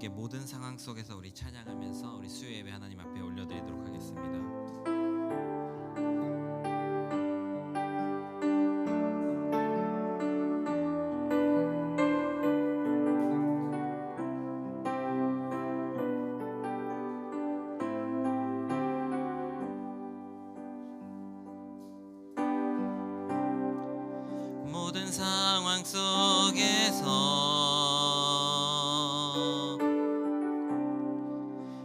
함께 모든 상황 속에서 우리 찬양하면서 우리 수요 예배 하나님 앞에 올려드리도록 하겠습니다. 모든 상황 속에서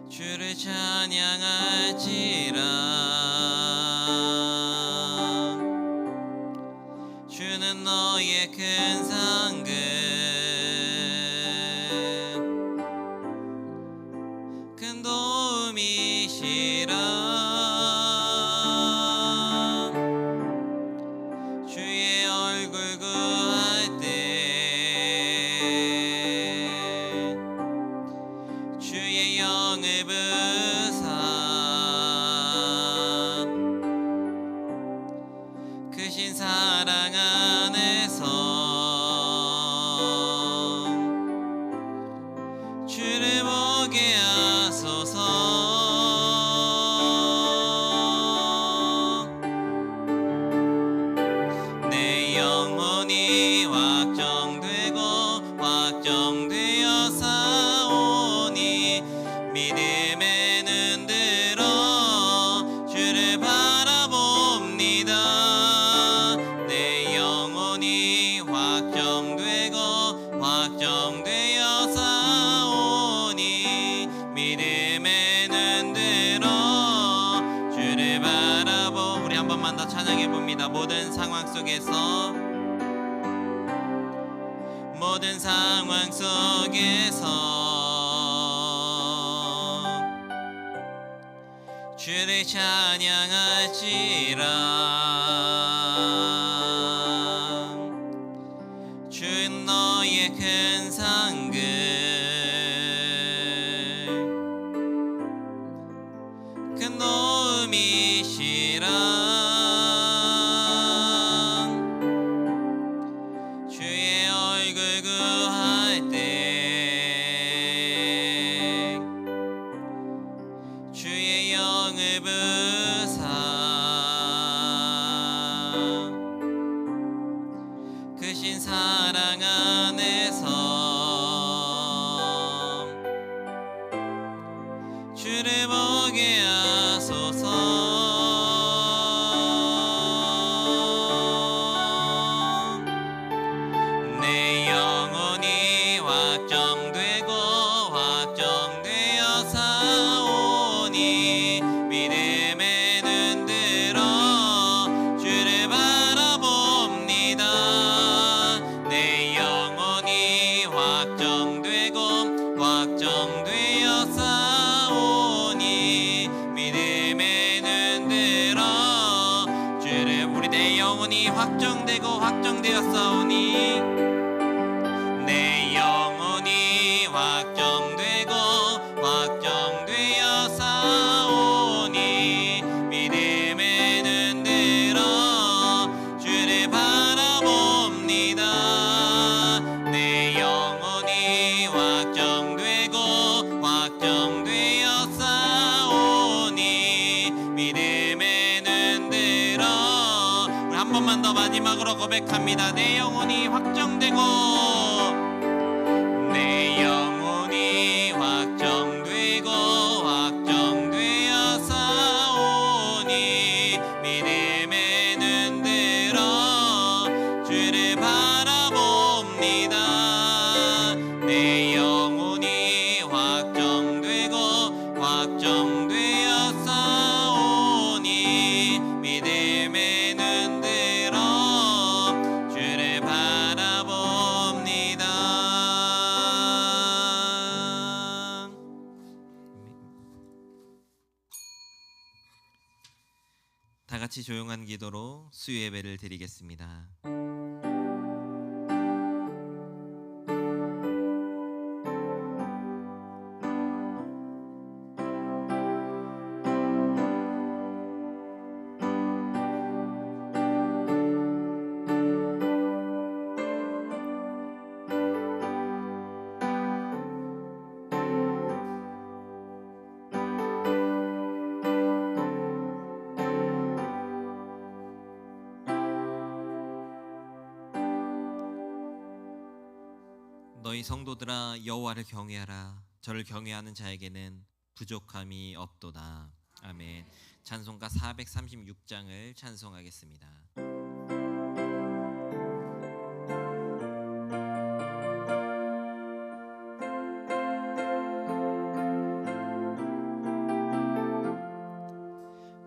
주를 찬양할지라. 주는 너의 큰 상급 큰 도움이시라. 주의 얼굴 구할 때 주의 영을 부사 크신 사랑 안에서 주를 보게 하소서. 확정되고 확정되어 사오니 믿음에 눈 들어 주를 바라봅니다. 내 영혼이 확정되고 확정되어 사오니 믿음에 눈 들어 주를 바라보. 우리 한 번만 더 찬양해 봅니다. 모든 상황 속에서 모든 상황 속에서 주를 찬양할지라. 주는 너의 큰 상급 큰 도움이시라. 구할 때 주의 영을 부사 크신 사랑 안에서 주를 보게 하소서. 확정되고 확정되어 사오니 믿음에 눈 들어 주를 바라봅니다. 내 영혼이 확정되고 확정되어 사오니 믿음에 눈 들어 주를. 우리 내 영혼이 확정되고 확정되어 사오니 내 영혼이 확정되고 확정되어 사오니 믿음에 눈 들어 주를 바라봅니다. 내 영혼이 확정되고 확정되어 사오니 믿음에 눈 들어. 우리 한 번만 더 마지막으로 고백합니다. 내 영혼이 확정되고 내 영혼이 확정되고 확정되어 사오니 믿음에 눈 들어 주를 바라봅니다. 내 영혼이 확정되고 확정되어 사오니 믿음에 눈 들어 주를 바라봅니다. 다 같이 조용한 기도로 수요 예배를 드리겠습니다. 너희 성도들아 여호와를 경외하라. 저를 경외하는 자에게는 부족함이 없도다. 아멘. 찬송가 436장을 찬송하겠습니다.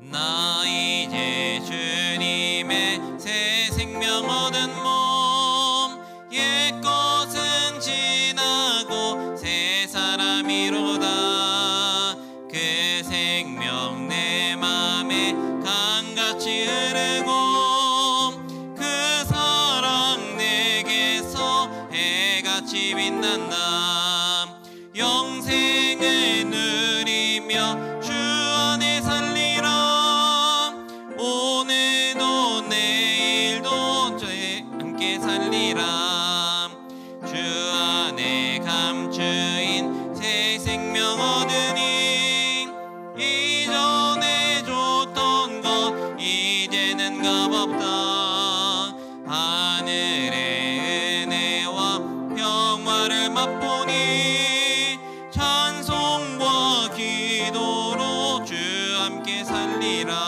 나 이제 주님의 새 생명 얻은 몸, 옛것은 지나고 새 사람이로다. 그 생명 내 맘에 강같이 흐르고 그 사랑 내게서 해같이 빛난다. 영생을 누리며 주 안에 살리라. 오늘도 내일도 함께 살리라. 주 안에 감추인 새 생명 얻으니 이전에 줬던 것 이제는 값없다. 하늘의 은혜와 평화를 맛보니 찬송과 기도로 주 함께 살리라.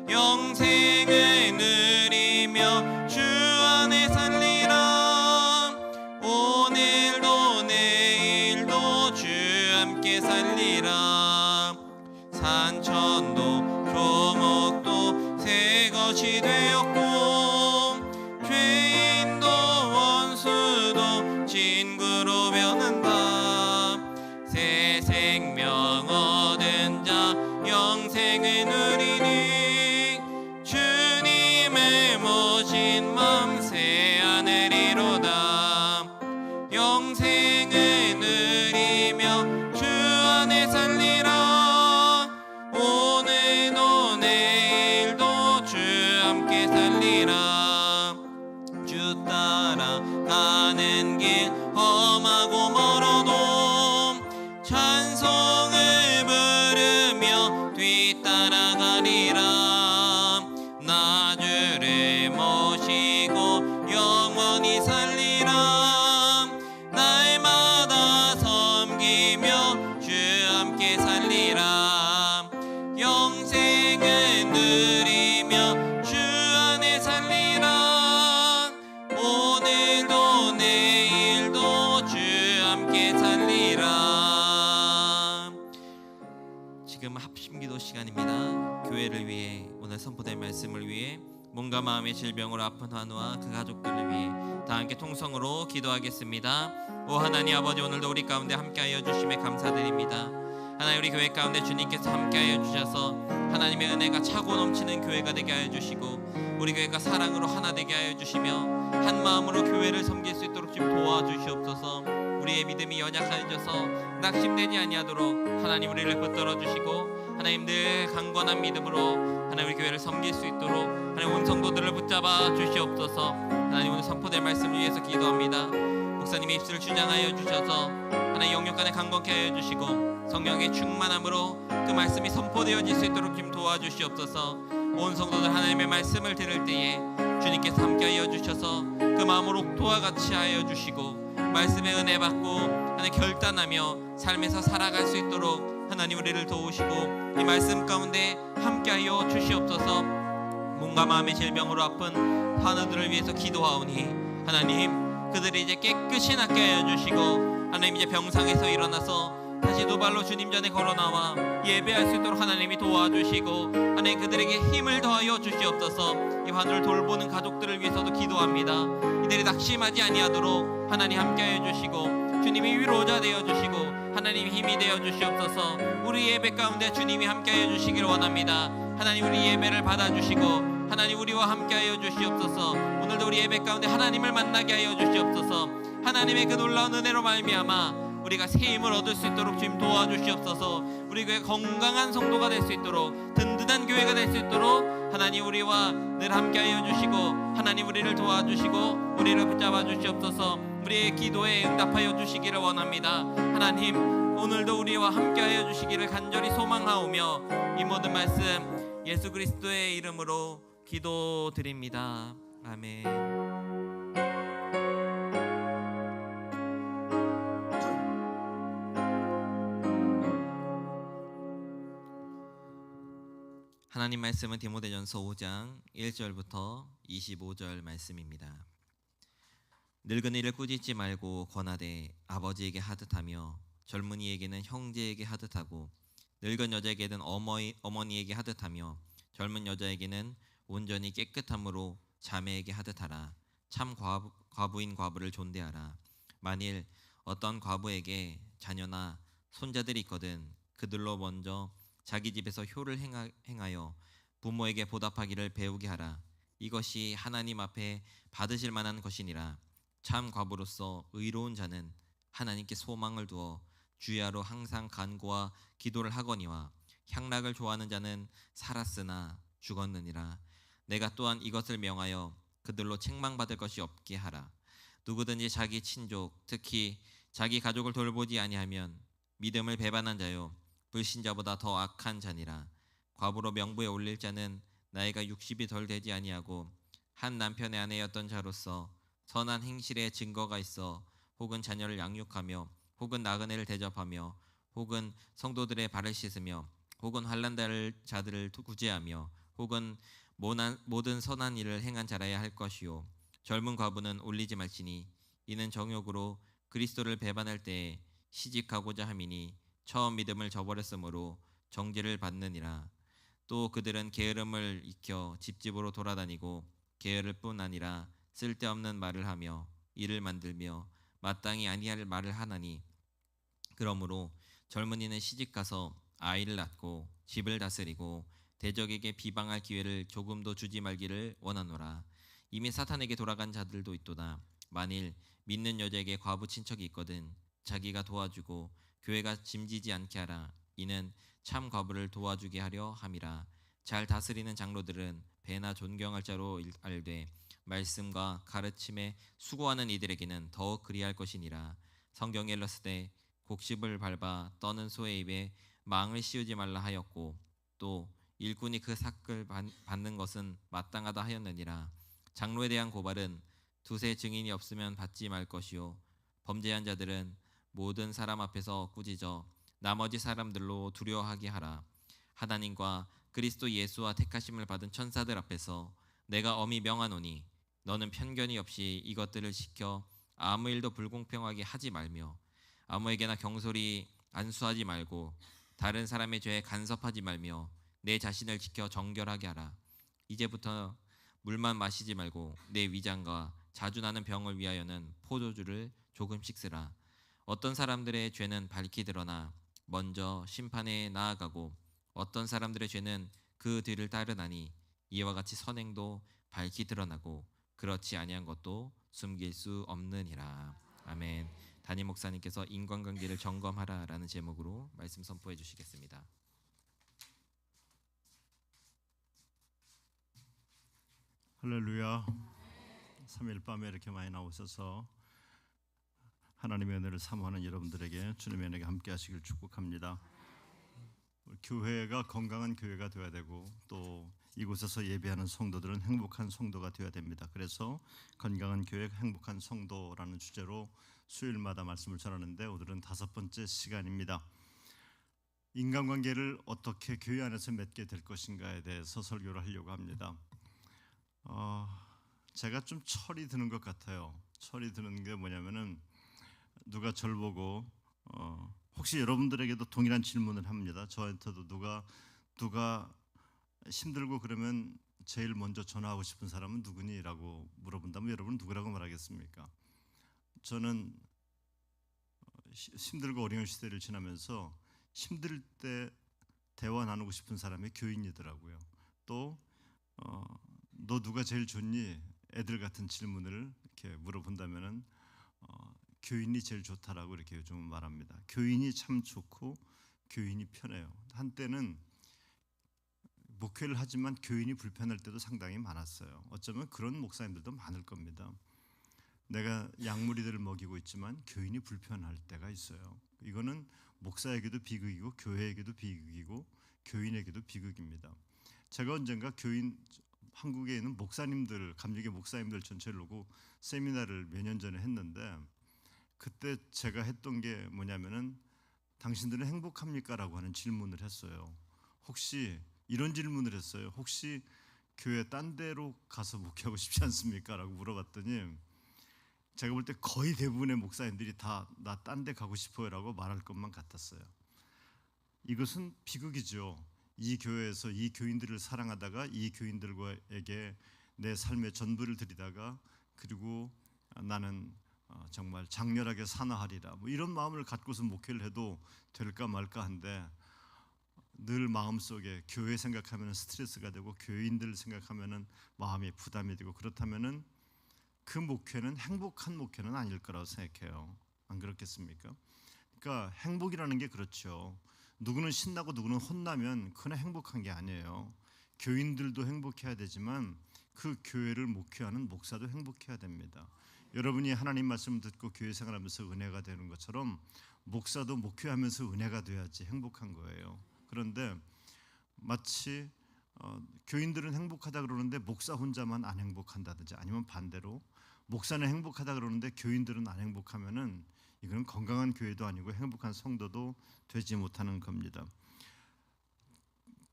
영생을 누리며 주 안에 살리라. 오늘도 내일도 주 함께 살리라. 산천도 조목도 새 것이 되었고 죄인도 원수도 친구로 변한다. 새 생명 얻은 자 영생을 누리니 주님을 모신 맘 새 하늘이로다. 영생을 누리며 주 안에 살리라. 오늘도 내일도 주 함께 살리라. 주 따라 가는 길 험하고 멀어도 찬송을 부르며 뒤따라가리라. 나 주를 모시고 영원히 살리라. 날마다 섬기며 주 함께 살리라. 영생을 누리며 주 안에 살리라. 오늘도 내일도 주 함께 살리라. 지금 합심기도 시간입니다. 교회를 위해, 오늘 선포될 말씀을 위해, 몸과 마음의 질병으로 아픈 환우와 그 가족들을 위해 다 함께 통성으로 기도하겠습니다. 오 하나님 아버지, 오늘도 우리 가운데 함께하여 주심에 감사드립니다. 하나님, 우리 교회 가운데 주님께서 함께하여 주셔서 하나님의 은혜가 차고 넘치는 교회가 되게 하여 주시고 우리 교회가 사랑으로 하나 되게 하여 주시며 한 마음으로 교회를 섬길 수 있도록 좀 도와주시옵소서. 우리의 믿음이 연약해져서 낙심되지 아니하도록 하나님 우리를 붙들어 주시고 하나님 늘 강건한 믿음으로 하나님 우리 교회를 섬길 수 있도록 하나님 온 성도들을 붙잡아 주시옵소서. 하나님 오늘 선포될 말씀을 위해서 기도합니다. 목사님의 입술을 주장하여 주셔서 하나님 영육간에 강건케 하여 주시고 성령의 충만함으로 그 말씀이 선포되어질 수 있도록 좀 도와주시옵소서. 온 성도들 하나님의 말씀을 들을 때에 주님께서 함께하여 주셔서 그 마음으로 옥토와 같이 하여 주시고 말씀의 은혜 받고 하나님 결단하며 삶에서 살아갈 수 있도록 하나님 우리를 도우시고 이 말씀 가운데 함께하여 주시옵소서. 몸과 마음의 질병으로 아픈 환우들을 위해서 기도하오니 하나님 그들이 이제 깨끗이 낫게 하여 주시고 하나님 이제 병상에서 일어나서 다시 두 발로 주님 전에 걸어나와 예배할 수 있도록 하나님이 도와주시고 하나님 그들에게 힘을 더하여 주시옵소서. 이 환우를 돌보는 가족들을 위해서도 기도합니다. 이들이 낙심하지 아니하도록 하나님 함께하여 주시고 주님이 위로자 되어 주시고 하나님 힘이 되어 주시옵소서. 우리 예배 가운데 주님이 함께하여 주시길 원합니다. 하나님 우리 예배를 받아주시고 하나님 우리와 함께하여 주시옵소서. 오늘도 우리 예배 가운데 하나님을 만나게 하여 주시옵소서. 하나님의 그 놀라운 은혜로 말미암아 우리가 새 힘을 얻을 수 있도록 주님 도와주시옵소서. 우리 교회 건강한 성도가 될 수 있도록 든든한 교회가 될 수 있도록 하나님 우리와 늘 함께하여 주시고 하나님 우리를 도와주시고 우리를 붙잡아 주시옵소서. 우리의 기도에 응답하여 주시기를 원합니다. 하나님 오늘도 우리와 함께하여 주시기를 간절히 소망하오며 이 모든 말씀 예수 그리스도의 이름으로 기도드립니다. 아멘. 하나님 말씀은 디모데전서 5장 1절부터 25절 말씀입니다. 늙은이를 꾸짖지 말고 권하되 아버지에게 하듯하며 젊은이에게는 형제에게 하듯하고 늙은 여자에게는 어머니에게 하듯하며 젊은 여자에게는 온전히 깨끗함으로 자매에게 하듯하라. 참 과부인 과부를 존대하라. 만일 어떤 과부에게 자녀나 손자들이 있거든 그들로 먼저 자기 집에서 효를 행하여 부모에게 보답하기를 배우게 하라. 이것이 하나님 앞에 받으실 만한 것이니라. 참 과부로서 의로운 자는 하나님께 소망을 두어 주야로 항상 간구와 기도를 하거니와 향락을 좋아하는 자는 살았으나 죽었느니라. 내가 또한 이것을 명하여 그들로 책망받을 것이 없게 하라. 누구든지 자기 친족 특히 자기 가족을 돌보지 아니하면 믿음을 배반한 자요 불신자보다 더 악한 자니라. 과부로 명부에 올릴 자는 나이가 60이 덜 되지 아니하고 한 남편의 아내였던 자로서 선한 행실의 증거가 있어 혹은 자녀를 양육하며 혹은 나그네를 대접하며 혹은 성도들의 발을 씻으며 혹은 환난당할 자들을 구제하며 혹은 모든 선한 일을 행한 자라야 할 것이요 젊은 과부는 올리지 말지니 이는 정욕으로 그리스도를 배반할 때에 시집가고자 함이니 처음 믿음을 저버렸으므로 정죄를 받느니라. 또 그들은 게으름을 익혀 집집으로 돌아다니고 게으를 뿐 아니라 쓸데없는 말을 하며 일을 만들며 마땅히 아니할 말을 하나니 그러므로 젊은이는 시집가서 아이를 낳고 집을 다스리고 대적에게 비방할 기회를 조금도 주지 말기를 원하노라. 이미 사탄에게 돌아간 자들도 있도다. 만일 믿는 여자에게 과부 친척이 있거든 자기가 도와주고 교회가 짐지지 않게 하라. 이는 참 과부를 도와주게 하려 함이라. 잘 다스리는 장로들은 배나 존경할 자로 알되 말씀과 가르침에 수고하는 이들에게는 더욱 그리할 것이니라. 성경에 일렀으되 곡식을 밟아 떠는 소의 입에 망을 씌우지 말라 하였고 또 일꾼이 그 삭을 받는 것은 마땅하다 하였느니라. 장로에 대한 고발은 두세 증인이 없으면 받지 말 것이요 범죄한 자들은 모든 사람 앞에서 꾸짖어 나머지 사람들로 두려워하게 하라. 하나님과 그리스도 예수와 택하심을 받은 천사들 앞에서 내가 엄히 명하노니 너는 편견이 없이 이것들을 지켜 아무 일도 불공평하게 하지 말며 아무에게나 경솔히 안수하지 말고 다른 사람의 죄에 간섭하지 말며 내 자신을 지켜 정결하게 하라. 이제부터 물만 마시지 말고 내 위장과 자주 나는 병을 위하여는 포도주를 조금씩 쓰라. 어떤 사람들의 죄는 밝히 드러나 먼저 심판에 나아가고 어떤 사람들의 죄는 그 뒤를 따르나니 이와 같이 선행도 밝히 드러나고 그렇지 아니한 것도 숨길 수 없느니라. 아멘. 담임 목사님께서 인간관계를 점검하라라는 제목으로 말씀 선포해 주시겠습니다. 할렐루야. 3일 밤에 이렇게 많이 나오셔서 하나님의 은혜를 사모하는 여러분들에게 주님의 은혜가 함께 하시길 축복합니다. 교회가 건강한 교회가 되어야 되고 또 이곳에서 예배하는 성도들은 행복한 성도가 되어야 됩니다. 그래서 건강한 교회, 행복한 성도라는 주제로 수요일마다 말씀을 전하는데 오늘은 5번째 시간입니다. 인간관계를 어떻게 교회 안에서 맺게 될 것인가에 대해서 설교를 하려고 합니다. 제가 좀 철이 드는 것 같아요. 철이 드는 게 뭐냐면은 누가 절 보고 혹시 여러분들에게도 동일한 질문을 합니다. 저한테도 누가 힘들고 그러면 제일 먼저 전화하고 싶은 사람은 누구니? 라고 물어본다면 여러분은 누구라고 말하겠습니까? 저는 힘들고 어려운 시대를 지나면서 힘들 때 대화 나누고 싶은 사람이 교인이더라고요. 또 너 누가 제일 좋니? 애들 같은 질문을 이렇게 물어본다면은 교인이 제일 좋다라고 이렇게 요즘은 말합니다. 교인이 참 좋고 교인이 편해요. 한때는 목회를 하지만 교인이 불편할 때도 상당히 많았어요. 어쩌면 그런 목사님들도 많을 겁니다. 내가 양무리들을 먹이고 있지만 교인이 불편할 때가 있어요. 이거는 목사에게도 비극이고 교회에게도 비극이고 교인에게도 비극입니다. 제가 언젠가 한국에 있는 목사님들, 감리교 목사님들 전체를 놓고 세미나를 몇 년 전에 했는데 그때 제가 했던 게 뭐냐면은 당신들은 행복합니까? 라고 하는 질문을 했어요. 혹시 이런 질문을 했어요. 혹시 교회 딴 데로 가서 목회하고 싶지 않습니까? 라고 물어봤더니 제가 볼 때 거의 대부분의 목사님들이 다 나 딴 데 가고 싶어요 라고 말할 것만 같았어요. 이것은 비극이죠. 이 교회에서 이 교인들을 사랑하다가 이 교인들에게 내 삶의 전부를 드리다가 그리고 나는 정말 장렬하게 산화하리라 뭐 이런 마음을 갖고서 목회를 해도 될까 말까 한데 늘 마음속에 교회 생각하면 스트레스가 되고 교인들 생각하면 마음이 부담이 되고 그렇다면 그 목회는 행복한 목회는 아닐 거라고 생각해요. 안 그렇겠습니까? 그러니까 행복이라는 게 그렇죠. 누구는 신나고 누구는 혼나면 그건 행복한 게 아니에요. 교인들도 행복해야 되지만 그 교회를 목회하는 목사도 행복해야 됩니다. 여러분이 하나님 말씀 듣고 교회 생활하면서 은혜가 되는 것처럼 목사도 목회하면서 은혜가 돼야지 행복한 거예요. 그런데 마치 교인들은 행복하다 그러는데 목사 혼자만 안 행복한다든지 아니면 반대로 목사는 행복하다 그러는데 교인들은 안 행복하면은 이건 건강한 교회도 아니고 행복한 성도도 되지 못하는 겁니다.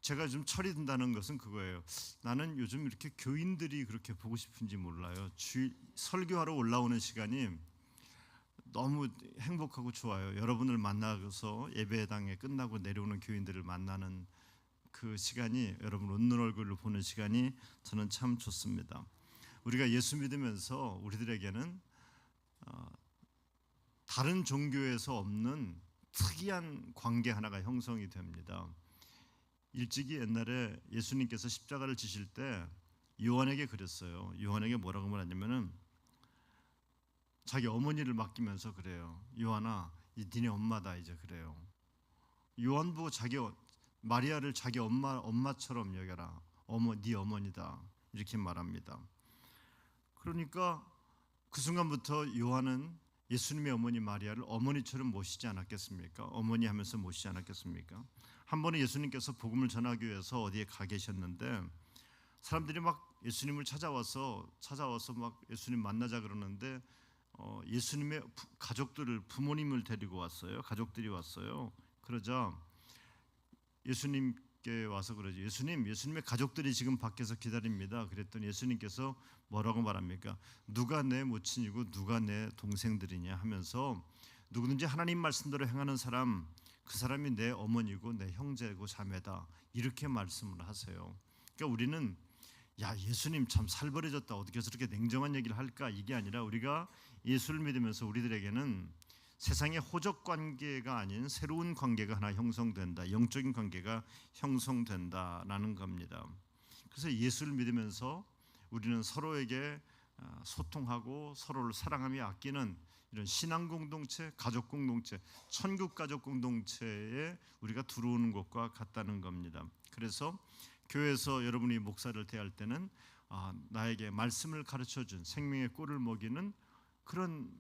제가 좀 철이 든다는 것은 그거예요. 나는 요즘 이렇게 교인들이 그렇게 보고 싶은지 몰라요. 설교하러 올라오는 시간이 너무 행복하고 좋아요. 여러분을 만나서 예배당에 끝나고 내려오는 교인들을 만나는 그 시간이 여러분 웃는 얼굴을 보는 시간이 저는 참 좋습니다. 우리가 예수 믿으면서 우리들에게는 다른 종교에서 없는 특이한 관계 하나가 형성이 됩니다. 일찍이 옛날에 예수님께서 십자가를 지실 때 요한에게 그랬어요. 요한에게 뭐라고 말하냐면은 자기 어머니를 맡기면서 그래요. 요한아, 니네 엄마다 이제 그래요. 요한 보고 마리아를 자기 엄마처럼 여겨라. 네 어머니다. 이렇게 말합니다. 그러니까 그 순간부터 요한은 예수님의 어머니 마리아를 어머니처럼 모시지 않았겠습니까? 어머니 하면서 모시지 않았겠습니까? 한 번에 예수님께서 복음을 전하기 위해서 어디에 가 계셨는데 사람들이 막 예수님을 찾아와서 막 예수님 만나자 그러는데 예수님의 가족들을 부모님을 데리고 왔어요. 가족들이 왔어요. 그러자 예수님께 와서 그러죠. 예수님의 가족들이 지금 밖에서 기다립니다. 그랬더니 예수님께서 뭐라고 말합니까? 누가 내 모친이고 누가 내 동생들이냐 하면서 누구든지 하나님 말씀대로 행하는 사람 그 사람이 내 어머니고 내 형제고 자매다 이렇게 말씀을 하세요. 그러니까 우리는 야 예수님 참 살벌해졌다 어떻게 저렇게 냉정한 얘기를 할까 이게 아니라 우리가 예수를 믿으면서 우리들에게는 세상의 호적 관계가 아닌 새로운 관계가 하나 형성된다. 영적인 관계가 형성된다라는 겁니다. 그래서 예수를 믿으면서 우리는 서로에게 소통하고 서로를 사랑하며 아끼는 이런 신앙 공동체, 가족 공동체, 천국 가족 공동체에 우리가 들어오는 것과 같다는 겁니다. 그래서 교회에서 여러분이 목사를 대할 때는 나에게 말씀을 가르쳐준 생명의 꿀을 먹이는 그런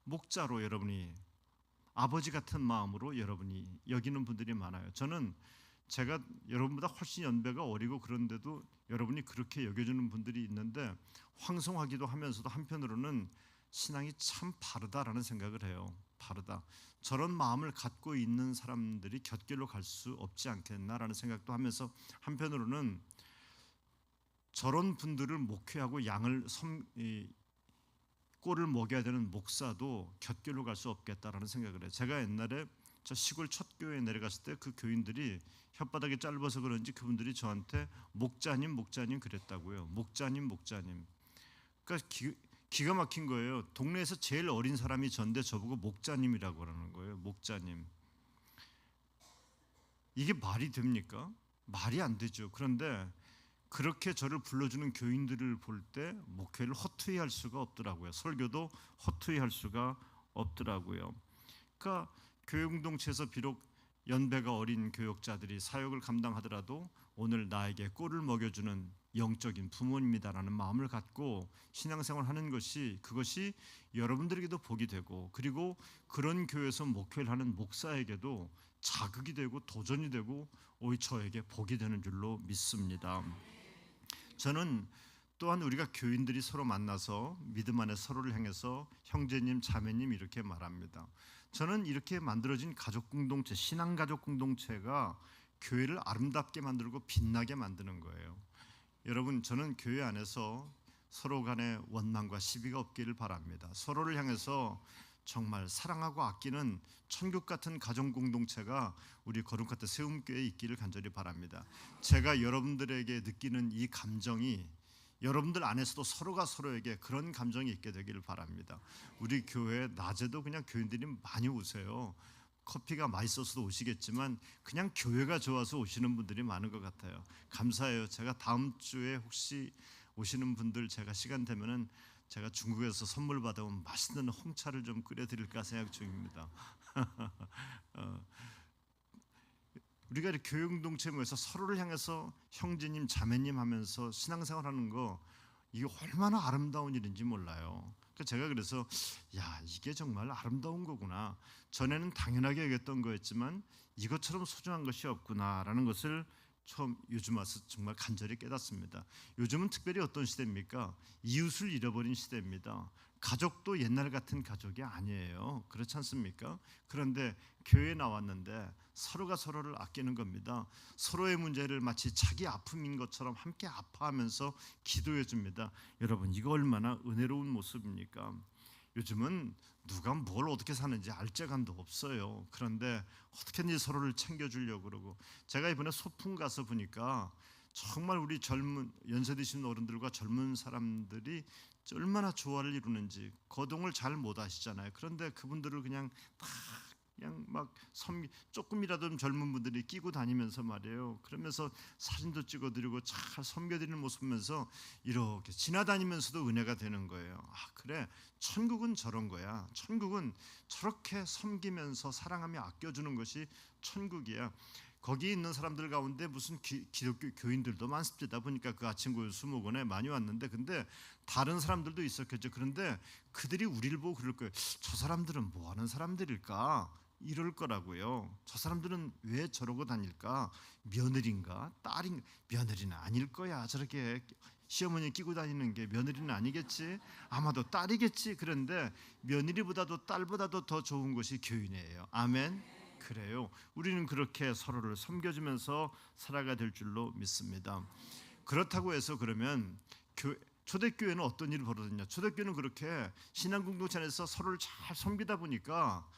목자로 여러분이 아버지 같은 마음으로 여러분이 여기는 분들이 많아요. 저는 제가 여러분보다 훨씬 연배가 어리고 그런데도 여러분이 그렇게 여겨주는 분들이 있는데 황송하기도 하면서도 한편으로는 신앙이 참 바르다라는 생각을 해요. 바르다. 저런 마음을 갖고 있는 사람들이 곁길로 갈 수 없지 않겠나라는 생각도 하면서 한편으로는 저런 분들을 목회하고 꼴을 먹여야 되는 목사도 곁길로 갈 수 없겠다라는 생각을 해요. 제가 옛날에 저 시골 첫 교회에 내려갔을 때 그 교인들이 혓바닥이 짧아서 그런지 그분들이 저한테 목자님 그랬다고요. 목자님. 그러니까 기가 막힌 거예요. 동네에서 제일 어린 사람이 전데 저보고 목자님이라고 하는 거예요. 목자님. 이게 말이 됩니까? 말이 안 되죠. 그런데 그렇게 저를 불러주는 교인들을 볼 때 목회를 허투루 할 수가 없더라고요. 설교도 허투루 할 수가 없더라고요. 그러니까 교회 공동체에서 비록 연배가 어린 교역자들이 사역을 감당하더라도 오늘 나에게 꿀을 먹여주는 영적인 부모님이다라는 마음을 갖고 신앙생활을 하는 그것이 여러분들에게도 복이 되고 그리고 그런 교회에서 목회를 하는 목사에게도 자극이 되고 도전이 되고 오히려 저에게 복이 되는 줄로 믿습니다. 저는 또한 우리가 교인들이 서로 만나서 믿음 안에 서로를 향해서 형제님, 자매님 이렇게 말합니다. 저는 이렇게 만들어진 가족 공동체, 신앙 가족 공동체가 교회를 아름답게 만들고 빛나게 만드는 거예요. 여러분, 저는 교회 안에서 서로 간에 원망과 시비가 없기를 바랍니다. 서로를 향해서 정말 사랑하고 아끼는 천국 같은 가정 공동체가 우리 거룩같은 세움교회에 있기를 간절히 바랍니다. 제가 여러분들에게 느끼는 이 감정이 여러분들 안에서도 서로가 서로에게 그런 감정이 있게 되기를 바랍니다. 우리 교회 낮에도 그냥 교인들이 많이 오세요. 커피가 맛있어서도 오시겠지만 그냥 교회가 좋아서 오시는 분들이 많은 것 같아요. 감사해요. 제가 다음 주에 혹시 오시는 분들 제가 시간 되면은 제가 중국에서 선물 받아온 맛있는 홍차를 좀 끓여드릴까 생각 중입니다. 우리가 이렇게 교회 공동체 모여서 서로를 향해서 형제님, 자매님 하면서 신앙생활하는 거 이게 얼마나 아름다운 일인지 몰라요. 제가 그래서 이게 정말 아름다운 거구나. 전에는 당연하게 여겼던 거였지만 이것처럼 소중한 것이 없구나라는 것을 처음 요즘 와서 정말 간절히 깨닫습니다. 요즘은 특별히 어떤 시대입니까? 이웃을 잃어버린 시대입니다. 가족도 옛날 같은 가족이 아니에요. 그렇지 않습니까? 그런데 교회에 나왔는데 서로가 서로를 아끼는 겁니다. 서로의 문제를 마치 자기 아픔인 것처럼 함께 아파하면서 기도해 줍니다. 여러분, 이거 얼마나 은혜로운 모습입니까? 요즘은 누가 뭘 어떻게 사는지 알재간도 없어요. 그런데 어떻게든지 서로를 챙겨주려고 그러고, 제가 이번에 소풍 가서 보니까 정말 우리 젊은 연세 드신 어른들과 젊은 사람들이 얼마나 조화를 이루는지 거동을 잘 못 하시잖아요. 그런데 그분들을 그냥 막 조금이라도 젊은 분들이 끼고 다니면서 말이에요. 그러면서 사진도 찍어드리고 잘 섬겨드리는 모습 보면서 이렇게 지나다니면서도 은혜가 되는 거예요. 그래, 천국은 저런 거야. 천국은 저렇게 섬기면서 사랑하며 아껴주는 것이 천국이야. 거기 있는 사람들 가운데 무슨 기독교 교인들도 많습니다. 보니까 그 아침 고요 수목원에 많이 왔는데, 근데 다른 사람들도 있었겠죠. 그런데 그들이 우리를 보고 그럴 거예요. 저 사람들은 뭐 하는 사람들일까? 이럴 거라고요. 저 사람들은 왜 저러고 다닐까? 며느리인가? 딸인가? 며느리는 아닐 거야. 저렇게 시어머니 끼고 다니는 게 며느리는 아니겠지? 아마도 딸이겠지. 그런데 며느리보다도 딸보다도 더 좋은 것이 교인이에요. 아멘. 그래요. 우리는 그렇게 서로를 섬겨주면서 살아가야 될 줄로 믿습니다. 그렇다고 해서 그러면 초대교회는 어떤 일이 벌어졌냐? 초대교회는 그렇게 신앙 공동체 안에서 서로를 잘 섬기다 보니까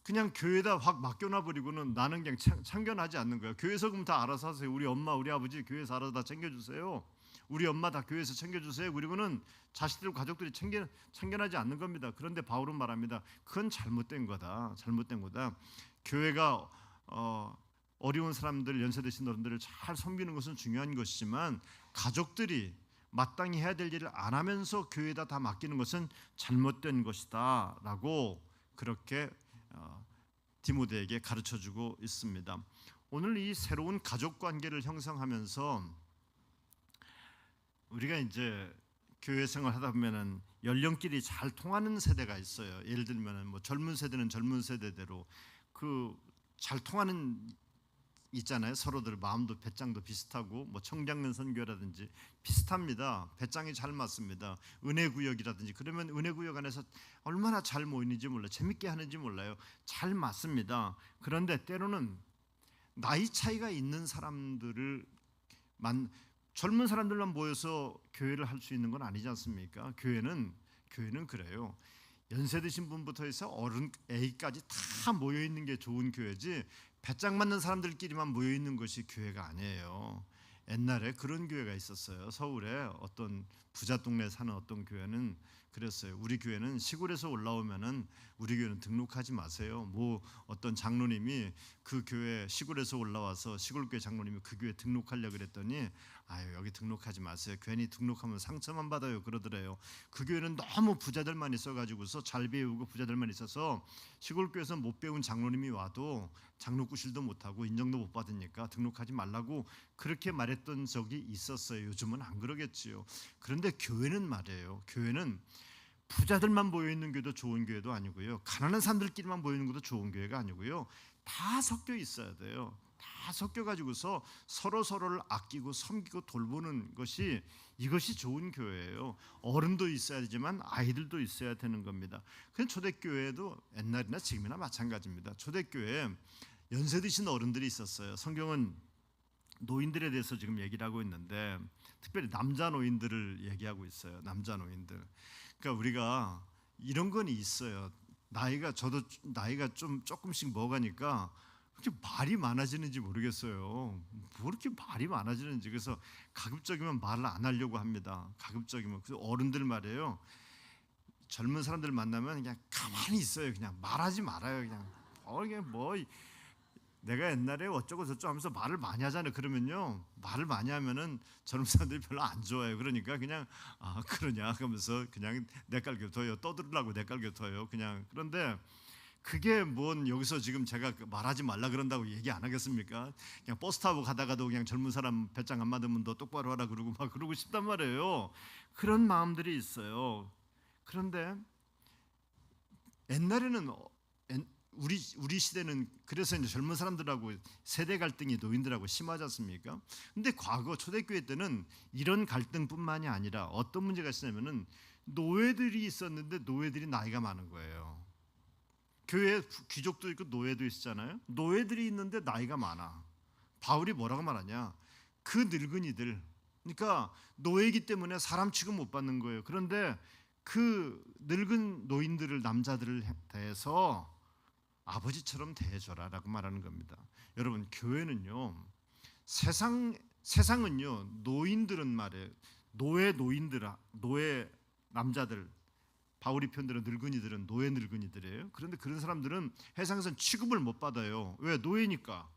그냥 교회에다 확 맡겨놔 버리고는 나는 그냥 참견하지 않는 거예요. 교회에서 그럼 다 알아서 하세요. 우리 엄마, 우리 아버지 교회에서 알아서 다 챙겨주세요. 우리 엄마 다 교회에서 챙겨주세요. 그리고는 자식들, 가족들이 참견하지 않는 겁니다. 그런데 바울은 말합니다. 그건 잘못된 거다. 잘못된 거다. 교회가 어려운 사람들, 연세 드신 어른들을 잘 섬기는 것은 중요한 것이지만 가족들이 마땅히 해야 될 일을 안 하면서 교회에다 다 맡기는 것은 잘못된 것이다 라고 그렇게 디모데에게 가르쳐주고 있습니다. 오늘 이 새로운 가족 관계를 형성하면서 우리가 이제 교회 생활 하다 보면은 연령끼리 잘 통하는 세대가 있어요. 예를 들면은 뭐 젊은 세대는 젊은 세대대로 그 잘 통하는 있잖아요. 서로들 마음도 배짱도 비슷하고 뭐 청장년 선교라든지 비슷합니다. 배짱이 잘 맞습니다. 은혜 구역이라든지 그러면 은혜 구역 안에서 얼마나 잘 모이는지 몰라요. 재밌게 하는지 몰라요. 잘 맞습니다. 그런데 때로는 나이 차이가 있는 사람들을 젊은 사람들만 모여서 교회를 할 수 있는 건 아니지 않습니까? 교회는 그래요. 연세 드신 분부터 해서 어른 애까지 다 모여 있는 게 좋은 교회지 배짱 맞는 사람들끼리만 모여 있는 것이 교회가 아니에요. 옛날에 그런 교회가 있었어요. 서울에 어떤 부자 동네에 사는 어떤 교회는 그랬어요. 우리 교회는 시골에서 올라오면은 우리 교회는 등록하지 마세요. 뭐 어떤 장로님이 그 교회 시골에서 올라와서 시골교회 장로님이 그 교회 등록하려고 그랬더니 여기 등록하지 마세요. 괜히 등록하면 상처만 받아요 그러더래요. 그 교회는 너무 부자들만 있어가지고서 잘 배우고 부자들만 있어서 시골교회에서 못 배운 장로님이 와도 장로구실도 못하고 인정도 못 받으니까 등록하지 말라고 그렇게 말했던 적이 있었어요. 요즘은 안 그러겠지요. 그런데 교회는 말이에요. 교회는 부자들만 모여 있는 교회도 좋은 교회도 아니고요. 가난한 사람들끼리만 모여 있는 것도 좋은 교회가 아니고요. 다 섞여 있어야 돼요. 다 섞여 가지고서 서로를 아끼고 섬기고 돌보는 것이 이것이 좋은 교회예요. 어른도 있어야 되지만 아이들도 있어야 되는 겁니다. 그래서 초대교회도 옛날이나 지금이나 마찬가지입니다. 초대교회 연세 드신 어른들이 있었어요. 성경은 노인들에 대해서 지금 얘기를 하고 있는데 특별히 남자 노인들을 얘기하고 있어요. 남자 노인들. 그러니까 우리가 이런 건 있어요. 저도 나이가 좀 조금씩 먹으니까 그렇게 말이 많아지는지 모르겠어요. 뭐 이렇게 말이 많아지는지. 그래서 가급적이면 말을 안 하려고 합니다. 가급적이면. 그래서 어른들 말이에요. 젊은 사람들 만나면 그냥 가만히 있어요. 그냥 말하지 말아요. 그냥 뭐 내가 옛날에 어쩌고 저쩌고 하면서 말을 많이 하잖아요. 그러면요, 말을 많이 하면은 젊은 사람들이 별로 안 좋아해요. 그러니까 그냥 그러냐 하면서 그냥 내깔겨둬요. 떠들으려고 내깔겨둬요. 그냥. 그런데 그게 뭔 여기서 지금 제가 말하지 말라 그런다고 얘기 안 하겠습니까? 그냥 버스 타고 가다가도 그냥 젊은 사람 배짱 안 맞으면 너 똑바로 하라 그러고 막 그러고 싶단 말이에요. 그런 마음들이 있어요. 그런데 옛날에는 우리 시대는 그래서 이제 젊은 사람들하고 세대 갈등이 노인들하고 심하지 않습니까? 근데 과거 초대교회 때는 이런 갈등뿐만이 아니라 어떤 문제가 있었냐면은 노예들이 있었는데 노예들이 나이가 많은 거예요. 교회에 귀족도 있고 노예도 있었잖아요. 노예들이 있는데 나이가 많아. 바울이 뭐라고 말하냐? 그 늙은이들. 그러니까 노예이기 때문에 사람 취급 못 받는 거예요. 그런데 그 늙은 노인들을 남자들을 대해서 아버지처럼 대해줘라라고 말하는 겁니다. 여러분 교회는요 세상은요 노인들은 말이에요. 노예 남자들 바울이 편들은 늙은이들은 노예 늙은이들이에요. 그런데 그런 사람들은 세상에선 취급을 못 받아요. 왜? 노예니까.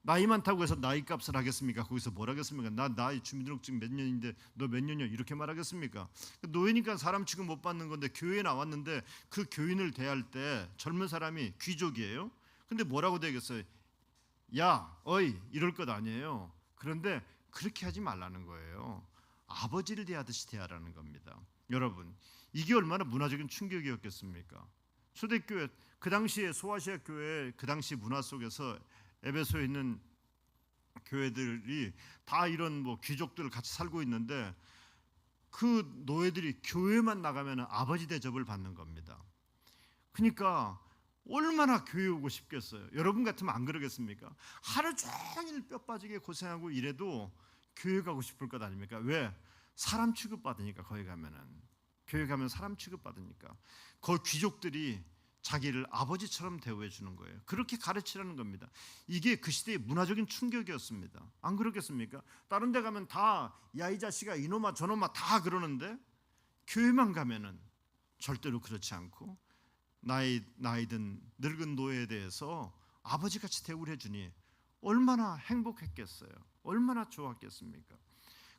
나이 많다고 해서 나이 값을 하겠습니까? 거기서 뭘 하겠습니까? 나이 주민등록증 몇 년인데 너 몇 년이야? 이렇게 말하겠습니까? 노예니까 사람 취급 못 받는 건데 교회에 나왔는데 그 교인을 대할 때 젊은 사람이 귀족이에요. 근데 뭐라고 되겠어요? 야, 어이 이럴 것 아니에요. 그런데 그렇게 하지 말라는 거예요. 아버지를 대하듯이 대하라는 겁니다. 여러분 이게 얼마나 문화적인 충격이었겠습니까? 초대교회 그 당시에 소아시아 교회 그 당시 문화 속에서 에베소에 있는 교회들이 다 이런 뭐 귀족들 같이 살고 있는데 그 노예들이 교회만 나가면 아버지 대접을 받는 겁니다. 그러니까 얼마나 교회 오고 싶겠어요. 여러분 같으면 안 그러겠습니까? 하루 종일 뼈 빠지게 고생하고 이래도 교회 가고 싶을 것 아닙니까? 왜? 사람 취급 받으니까. 거기 가면은 교회 가면 사람 취급 받으니까. 그 귀족들이 자기를 아버지처럼 대우해 주는 거예요. 그렇게 가르치라는 겁니다. 이게 그 시대의 문화적인 충격이었습니다. 안 그렇겠습니까? 다른 데 가면 다 야 이 자식아 이놈아 저놈아 다 그러는데 교회만 가면은 절대로 그렇지 않고 나이 든 늙은 노예에 대해서 아버지같이 대우를 해주니 얼마나 행복했겠어요. 얼마나 좋았겠습니까?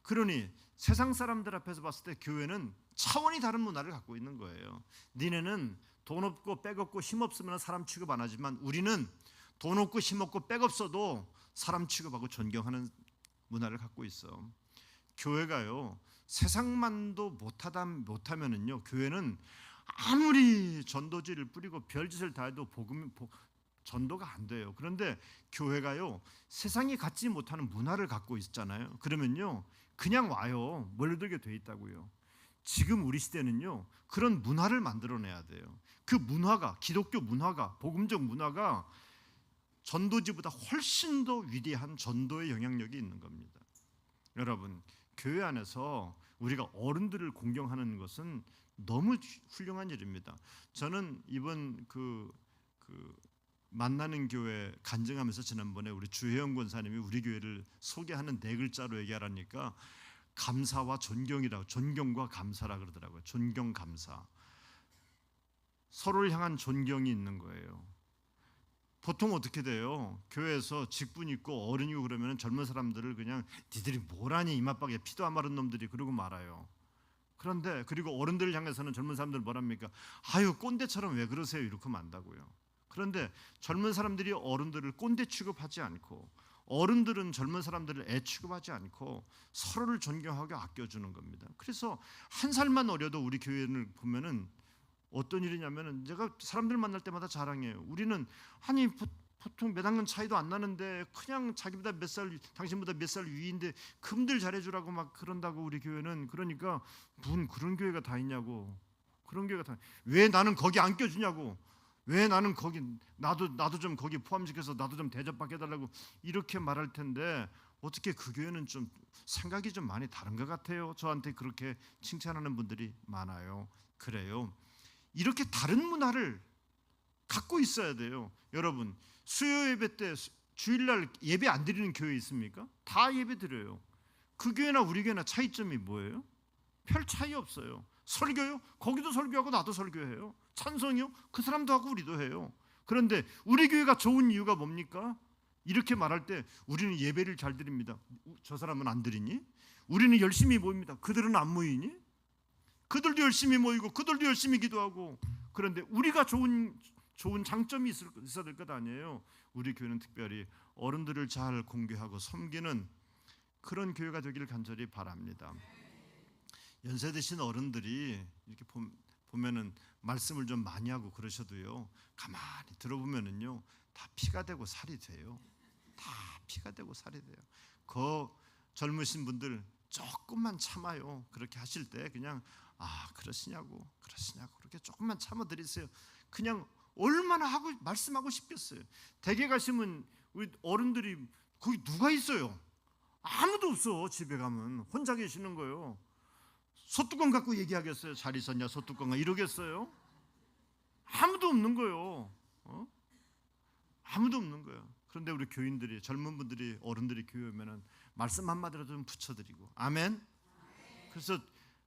그러니 세상 사람들 앞에서 봤을 때 교회는 차원이 다른 문화를 갖고 있는 거예요. 니네는 돈 없고 백 없고 힘 없으면 사람 취급 안 하지만 우리는 돈 없고 힘 없고 백 없어도 사람 취급하고 존경하는 문화를 갖고 있어. 교회가요 세상만도 못하면은요 교회는 아무리 전도지를 뿌리고 별짓을 다 해도 전도가 안 돼요. 그런데 교회가요 세상이 갖지 못하는 문화를 갖고 있잖아요. 그러면요 그냥 와요. 몰려들게 돼 있다고요. 지금 우리 시대는요 그런 문화를 만들어내야 돼요. 그 문화가 기독교 문화가 복음적 문화가 전도지보다 훨씬 더 위대한 전도의 영향력이 있는 겁니다. 여러분 교회 안에서 우리가 어른들을 공경하는 것은 너무 훌륭한 일입니다. 저는 이번 그 만나는 교회 간증하면서 지난번에 우리 주혜영 권사님이 우리 교회를 소개하는 네 글자로 얘기하라니까 감사와 존경이라고 존경과 감사라 그러더라고요. 존경 감사. 서로를 향한 존경이 있는 거예요. 보통 어떻게 돼요? 교회에서 직분 있고 어른이고 그러면 젊은 사람들을 그냥 니들이 뭐라니 이맛박에 피도 안 마른 놈들이 그러고 말아요. 그런데 그리고 어른들을 향해서는 젊은 사람들 뭐랍니까? 아유 꼰대처럼 왜 그러세요? 이렇게 만다고요. 그런데 젊은 사람들이 어른들을 꼰대 취급하지 않고 어른들은 젊은 사람들을 애 취급하지 않고 서로를 존경하고 아껴주는 겁니다. 그래서 한 살만 어려도 우리 교회를 보면은 어떤 일이냐면은 제가 사람들 만날 때마다 자랑해요. 우리는 아니 보통 몇 학년 차이도 안 나는데 그냥 자기보다 몇 살 당신보다 몇 살 위인데 금들 잘해주라고 막 그런다고 우리 교회는. 그러니까 무슨 그런 교회가 다 있냐고. 그런 교회가 다 왜 나는 거기 안 껴주냐고. 왜 나는 거기 나도 좀 거기 포함시켜서 나도 좀 대접받게 해달라고 이렇게 말할 텐데 어떻게 그 교회는 좀 생각이 좀 많이 다른 것 같아요. 저한테 그렇게 칭찬하는 분들이 많아요. 그래요. 이렇게 다른 문화를 갖고 있어야 돼요. 여러분, 수요 예배 때 주일날 예배 안 드리는 교회 있습니까? 다 예배 드려요. 그 교회나 우리 교회나 차이점이 뭐예요? 별 차이 없어요. 설교요? 거기도 설교하고 나도 설교해요. 찬송이요? 그 사람도 하고 우리도 해요. 그런데 우리 교회가 좋은 이유가 뭡니까? 이렇게 말할 때 우리는 예배를 잘 드립니다. 저 사람은 안 드리니? 우리는 열심히 모입니다. 그들은 안 모이니? 그들도 열심히 모이고 그들도 열심히 기도하고. 그런데 우리가 좋은 장점이 있어야 될 것 아니에요. 우리 교회는 특별히 어른들을 잘 공개하고 섬기는 그런 교회가 되기를 간절히 바랍니다. 연세 드신 어른들이 이렇게 보면은 말씀을 좀 많이 하고 그러셔도요, 가만히 들어보면은요 다 피가 되고 살이 돼요. 다 피가 되고 살이 돼요. 그 젊으신 분들 조금만 참아요. 그렇게 하실 때 그냥 그러시냐고 그렇게 조금만 참아 드리세요. 그냥 얼마나 하고 말씀하고 싶겠어요. 댁에 가시면 우리 어른들이 거기 누가 있어요? 아무도 없어. 집에 가면 혼자 계시는 거예요. 소뚜껑 갖고 얘기하겠어요? 잘 있었냐 소뚜껑아 이러겠어요? 아무도 없는 거예요. 아무도 없는 거예요. 그런데 우리 교인들이, 젊은 분들이, 어른들이 교회 오면은 말씀 한마디라도 좀 붙여드리고, 아멘. 그래서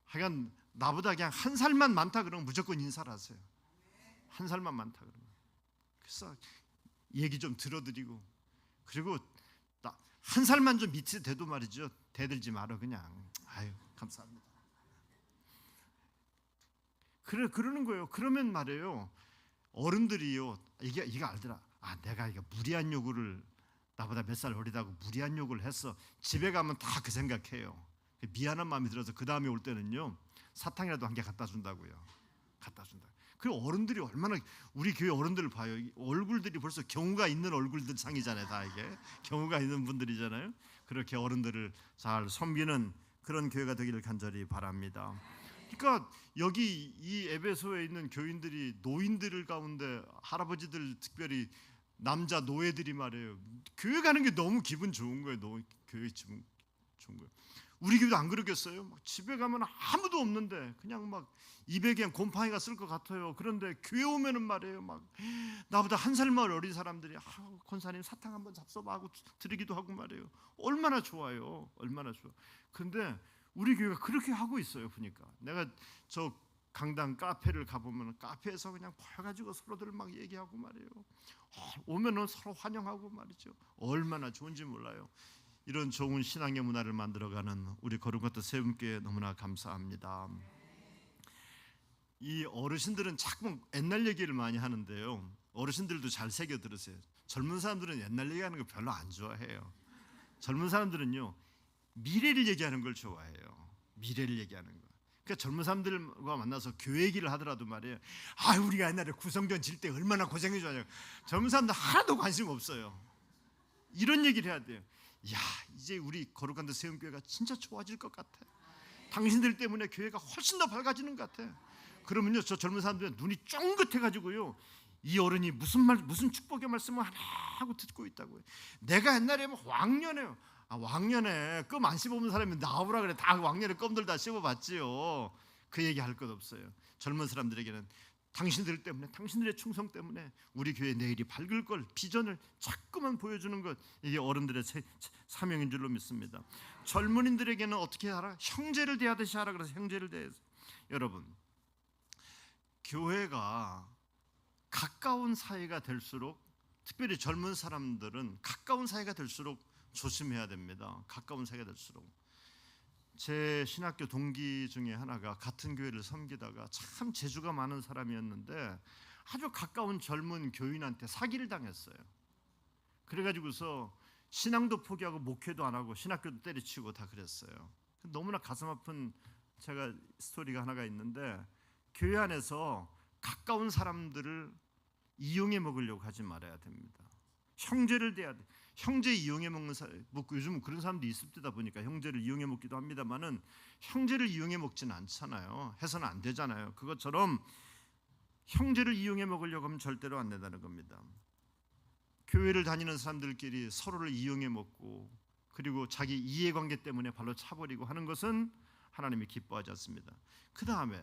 하여간 나보다 그냥 한 살만 많다 그러면 무조건 인사를 하세요. 한 살만 많다 그러면. 그래서 얘기 좀 들어드리고, 그리고 한 살만 좀 밑에 돼도 말이죠, 대들지 말어 그냥. 아유 감사합니다. 그러는 거예요. 그러면 말이에요, 어른들이요 이게 알더라. 내가 이거 무리한 요구를, 나보다 몇 살 어리다고 무리한 요구를 했어. 집에 가면 다 그 생각해요. 미안한 마음이 들어서 그 다음에 올 때는요 사탕이라도 한 개 갖다 준다고요. 갖다 준다. 그리고 어른들이 얼마나, 우리 교회 어른들을 봐요. 얼굴들이 벌써 경우가 있는 얼굴들 상이잖아요. 다 이게 경우가 있는 분들이잖아요. 그렇게 어른들을 잘 섬기는 그런 교회가 되기를 간절히 바랍니다. 그러니까 여기 이 에베소에 있는 교인들이, 노인들 가운데 할아버지들, 특별히 남자 노예들이 말이에요, 교회 가는 게 너무 기분 좋은 거예요. 교회 기분 좋은 거예요. 우리 교회도 안 그러겠어요? 막 집에 가면 아무도 없는데 그냥 막 입에 그냥 곰팡이가 쓸 것 같아요. 그런데 교회 오면은 말이에요, 막 나보다 한 살만 어린 사람들이 권사님 사탕 한번 잡숴봐 하고 드리기도 하고 말이에요. 얼마나 좋아요. 얼마나 좋아. 근데 우리 교회가 그렇게 하고 있어요. 보니까 내가 저 강당 카페를 가보면 카페에서 그냥 모여가지고 서로들 막 얘기하고 말이에요. 오면은 서로 환영하고 말이죠. 얼마나 좋은지 몰라요. 이런 좋은 신앙의 문화를 만들어가는 우리 거룩한 세움교회 너무나 감사합니다. 이 어르신들은 자꾸 옛날 얘기를 많이 하는데요, 어르신들도 잘 새겨 들으세요. 젊은 사람들은 옛날 얘기하는 거 별로 안 좋아해요. 젊은 사람들은요 미래를 얘기하는 걸 좋아해요. 미래를 얘기하는 거. 그러니까 젊은 사람들과 만나서 교회 얘기를 하더라도 말이에요, 우리가 옛날에 구성전 질 때 얼마나 고생해 줬냐. 젊은 사람들 하나도 관심 없어요. 이런 얘기를 해야 돼요. 이제 우리 거룩한 세움교회가 진짜 좋아질 것 같아. 당신들 때문에 교회가 훨씬 더 밝아지는 것 같아. 그러면요 저 젊은 사람들은 눈이 쫑긋해가지고요, 이 어른이 무슨 축복의 말씀을 하나 하고 듣고 있다고요. 내가 옛날에 왕년에요, 왕년에 껌 안 씹어본 사람이 나오라 그래. 다 왕년에 껌들 다 씹어봤지요. 그 얘기 할 것 없어요. 젊은 사람들에게는 당신들 때문에, 당신들의 충성 때문에 우리 교회 내일이 밝을 걸, 비전을 자꾸만 보여주는 것, 이게 어른들의 사명인 줄로 믿습니다. 젊은이들에게는 어떻게 하라? 형제를 대하듯이 하라. 그래서 형제를 대해서, 여러분, 교회가 가까운 사이가 될수록, 특별히 젊은 사람들은 가까운 사이가 될수록 조심해야 됩니다. 가까운 사이가 될수록. 제 신학교 동기 중에 하나가 같은 교회를 섬기다가 참 재주가 많은 사람이었는데 아주 가까운 젊은 교인한테 사기를 당했어요. 그래가지고서 신앙도 포기하고 목회도 안 하고 신학교도 때려치우고 다 그랬어요. 너무나 가슴 아픈 제가 스토리가 하나가 있는데, 교회 안에서 가까운 사람들을 이용해 먹으려고 하지 말아야 됩니다. 형제를 대해야 돼. 형제 이용해 먹는 사람, 요즘 그런 사람도 있을 때다 보니까 형제를 이용해 먹기도 합니다만은 형제를 이용해 먹지는 않잖아요. 해서는 안 되잖아요. 그것처럼 형제를 이용해 먹으려고 하면 절대로 안 된다는 겁니다. 교회를 다니는 사람들끼리 서로를 이용해 먹고 그리고 자기 이해관계 때문에 발로 차버리고 하는 것은 하나님이 기뻐하지 않습니다. 그 다음에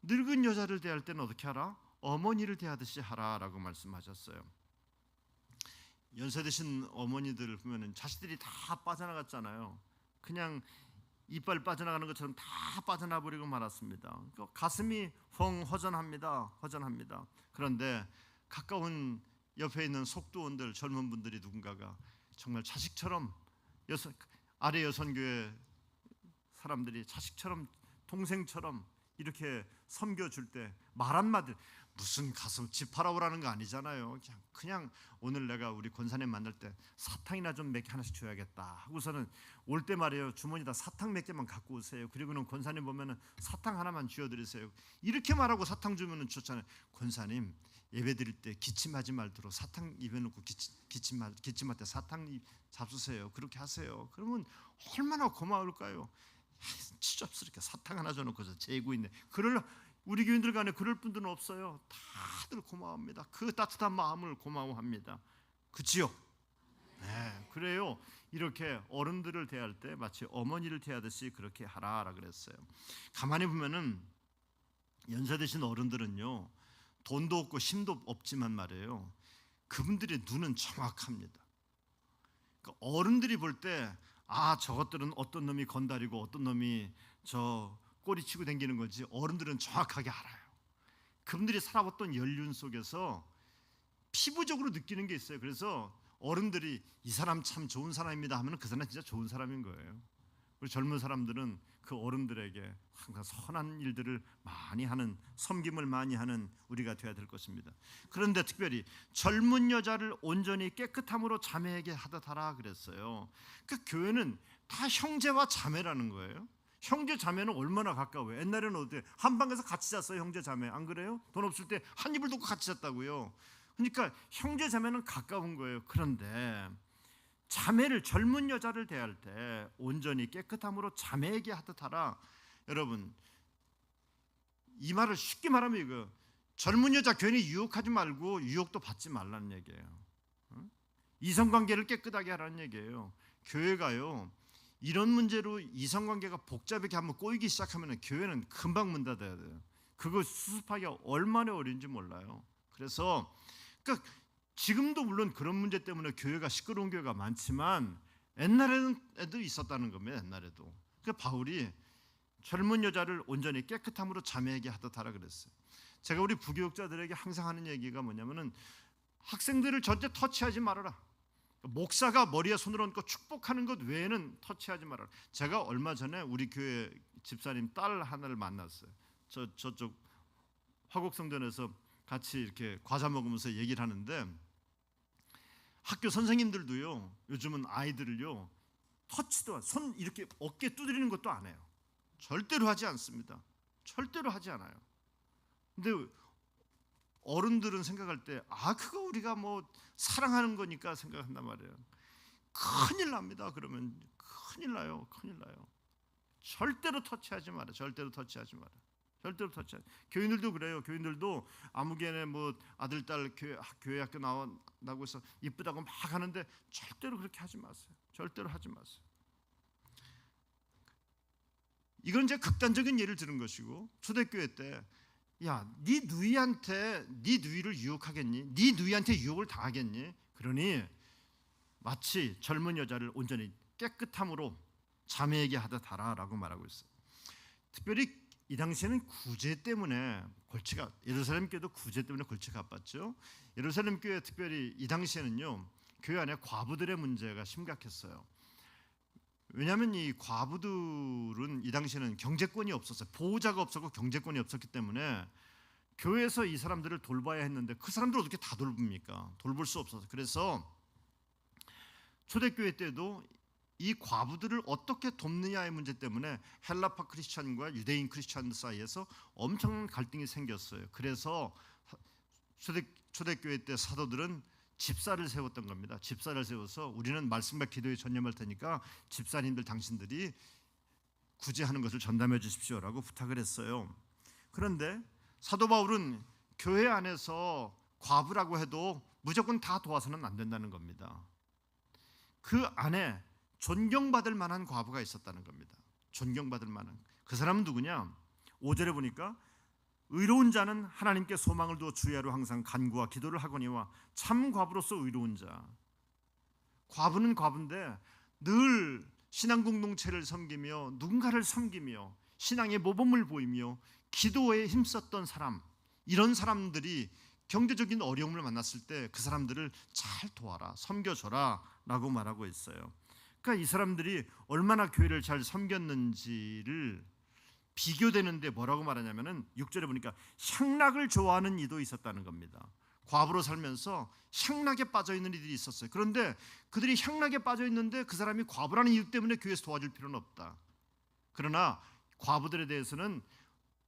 늙은 여자를 대할 때는 어떻게 하라? 어머니를 대하듯이 하라라고 말씀하셨어요. 연세 드신 어머니들 보면은 자식들이 다 빠져나갔잖아요. 그냥 이빨 빠져나가는 것처럼 다 빠져나 버리고 말았습니다. 그러니까 가슴이 허전합니다. 그런데 가까운 옆에 있는 속도원들 젊은 분들이 누군가가 정말 자식처럼 아래 여선교회 사람들이 자식처럼 동생처럼 이렇게 섬겨줄 때 말 한마디 무슨 가서 집 팔아오라는 거 아니잖아요. 그냥 오늘 내가 우리 권사님 만날 때 사탕이나 좀 몇 개 하나씩 줘야겠다 하고서는 올 때 말이에요. 주머니다 사탕 몇 개만 갖고 오세요. 그리고는 권사님 보면은 사탕 하나만 쥐어드리세요. 이렇게 말하고 사탕 주면은 좋잖아요. 권사님 예배 드릴 때 기침하지 말도록 사탕 입에 넣고 기침할 때 사탕 잡수세요. 그렇게 하세요. 그러면 얼마나 고마울까요? 추잡스럽게 사탕 하나 줘놓고서 재고 있네. 우리 교인들 간에 그럴 분들은 없어요. 다들 고마워합니다. 그 따뜻한 마음을 고마워합니다. 그치요? 네, 그래요. 이렇게 어른들을 대할 때 마치 어머니를 대하듯이 그렇게 하라라 그랬어요. 가만히 보면은 연세 드신 어른들은요, 돈도 없고 힘도 없지만 말이에요, 그분들의 눈은 정확합니다. 그러니까 어른들이 볼 때 저것들은 어떤 놈이 건달이고 어떤 놈이 저 꼬리치고 다니는 건지 어른들은 정확하게 알아요. 그분들이 살아왔던 연륜 속에서 피부적으로 느끼는 게 있어요. 그래서 어른들이 이 사람 참 좋은 사람입니다 하면 그 사람 진짜 좋은 사람인 거예요. 우리 젊은 사람들은 그 어른들에게 항상 선한 일들을 많이 하는, 섬김을 많이 하는 우리가 되어야 될 것입니다. 그런데 특별히 젊은 여자를 온전히 깨끗함으로 자매에게 하듯 하라 그랬어요. 그 교회는 다 형제와 자매라는 거예요. 형제 자매는 얼마나 가까워요. 옛날에는 어때? 한 방에서 같이 잤어요. 형제 자매 안 그래요? 돈 없을 때 한 이불 덮고 같이 잤다고요. 그러니까 형제 자매는 가까운 거예요. 그런데 자매를, 젊은 여자를 대할 때 온전히 깨끗함으로 자매에게 하듯 하라. 여러분, 이 말을 쉽게 말하면 이거, 젊은 여자 괜히 유혹하지 말고 유혹도 받지 말라는 얘기예요. 이성관계를 깨끗하게 하라는 얘기예요. 교회가요, 이런 문제로 이성관계가 복잡하게 한번 꼬이기 시작하면 교회는 금방 문 닫아야 돼요. 그거 수습하기가 얼마나 어려운지 몰라요. 그래서 그러니까 지금도 물론 그런 문제 때문에 교회가 시끄러운 교회가 많지만 옛날에는 애도 있었다는 겁니다. 옛날에도. 그러니까 바울이 젊은 여자를 온전히 깨끗함으로 자매에게 하듯 하라 그랬어요. 제가 우리 부교육자들에게 항상 하는 얘기가 뭐냐면은 학생들을 절대 터치하지 말아라. 목사가 머리에 손을 얹고 축복하는 것 외에는 터치하지 말아라. 제가 얼마 전에 우리 교회 집사님 딸 하나를 만났어요. 저쪽 화곡성전에서 같이 이렇게 과자 먹으면서 얘기를 하는데, 학교 선생님들도요, 요즘은 아이들을요, 터치도, 손 이렇게 어깨 두드리는 것도 안 해요. 절대로 하지 않습니다. 절대로 하지 않아요. 근데 어른들은 생각할 때 그거 우리가 뭐 사랑하는 거니까 생각한단 말이에요. 큰일 납니다. 그러면 큰일 나요. 절대로 터치하지 마라. 절대로 터치하지. 교인들도 그래요. 교인들도 아무개네 뭐 아들 딸 교회 학교 나온다고 해서 이쁘다고 막 하는데 절대로 그렇게 하지 마세요. 절대로 하지 마세요. 이건 제가 극단적인 예를 들은 것이고, 초대교회 때 네 누이한테 네 누이를 유혹하겠니? 네 누이한테 유혹을 당하겠니? 그러니 마치 젊은 여자를 온전히 깨끗함으로 자매에게 하듯 하라라고 말하고 있어요. 특별히 이 당시에는 구제 때문에 골치가, 예루살렘 교회도 구제 때문에 골치가 아팠죠. 예루살렘 교회 특별히 이 당시에는요, 교회 안에 과부들의 문제가 심각했어요. 왜냐하면 이 과부들은 이 당시에는 경제권이 없었어요. 보호자가 없었고 경제권이 없었기 때문에 교회에서 이 사람들을 돌봐야 했는데 그 사람들을 어떻게 다 돌봅니까? 돌볼 수 없어서. 그래서 초대교회 때도 이 과부들을 어떻게 돕느냐의 문제 때문에 헬라파 크리스찬과 유대인 크리스찬 사이에서 엄청난 갈등이 생겼어요. 그래서 초대교회 때 사도들은 집사를 세웠던 겁니다. 집사를 세워서 우리는 말씀과 기도에 전념할 테니까 집사님들 당신들이 구제하는 것을 전담해 주십시오라고 부탁을 했어요. 그런데 사도 바울은 교회 안에서 과부라고 해도 무조건 다 도와서는 안 된다는 겁니다. 그 안에 존경받을 만한 과부가 있었다는 겁니다. 존경받을 만한. 그 사람은 누구냐? 5절에 보니까 의로운 자는 하나님께 소망을 두어 주야로 항상 간구와 기도를 하거니와 참 과부로서 의로운 자. 과부는 과부인데 늘 신앙 공동체를 섬기며 누군가를 섬기며 신앙의 모범을 보이며 기도에 힘썼던 사람, 이런 사람들이 경제적인 어려움을 만났을 때 그 사람들을 잘 도와라, 섬겨줘라 라고 말하고 있어요. 그러니까 이 사람들이 얼마나 교회를 잘 섬겼는지를 비교되는데 뭐라고 말하냐면은 6절에 보니까 향락을 좋아하는 이도 있었다는 겁니다. 과부로 살면서 향락에 빠져 있는 이들이 있었어요. 그런데 그들이 향락에 빠져 있는데 그 사람이 과부라는 이유 때문에 교회에서 도와줄 필요는 없다. 그러나 과부들에 대해서는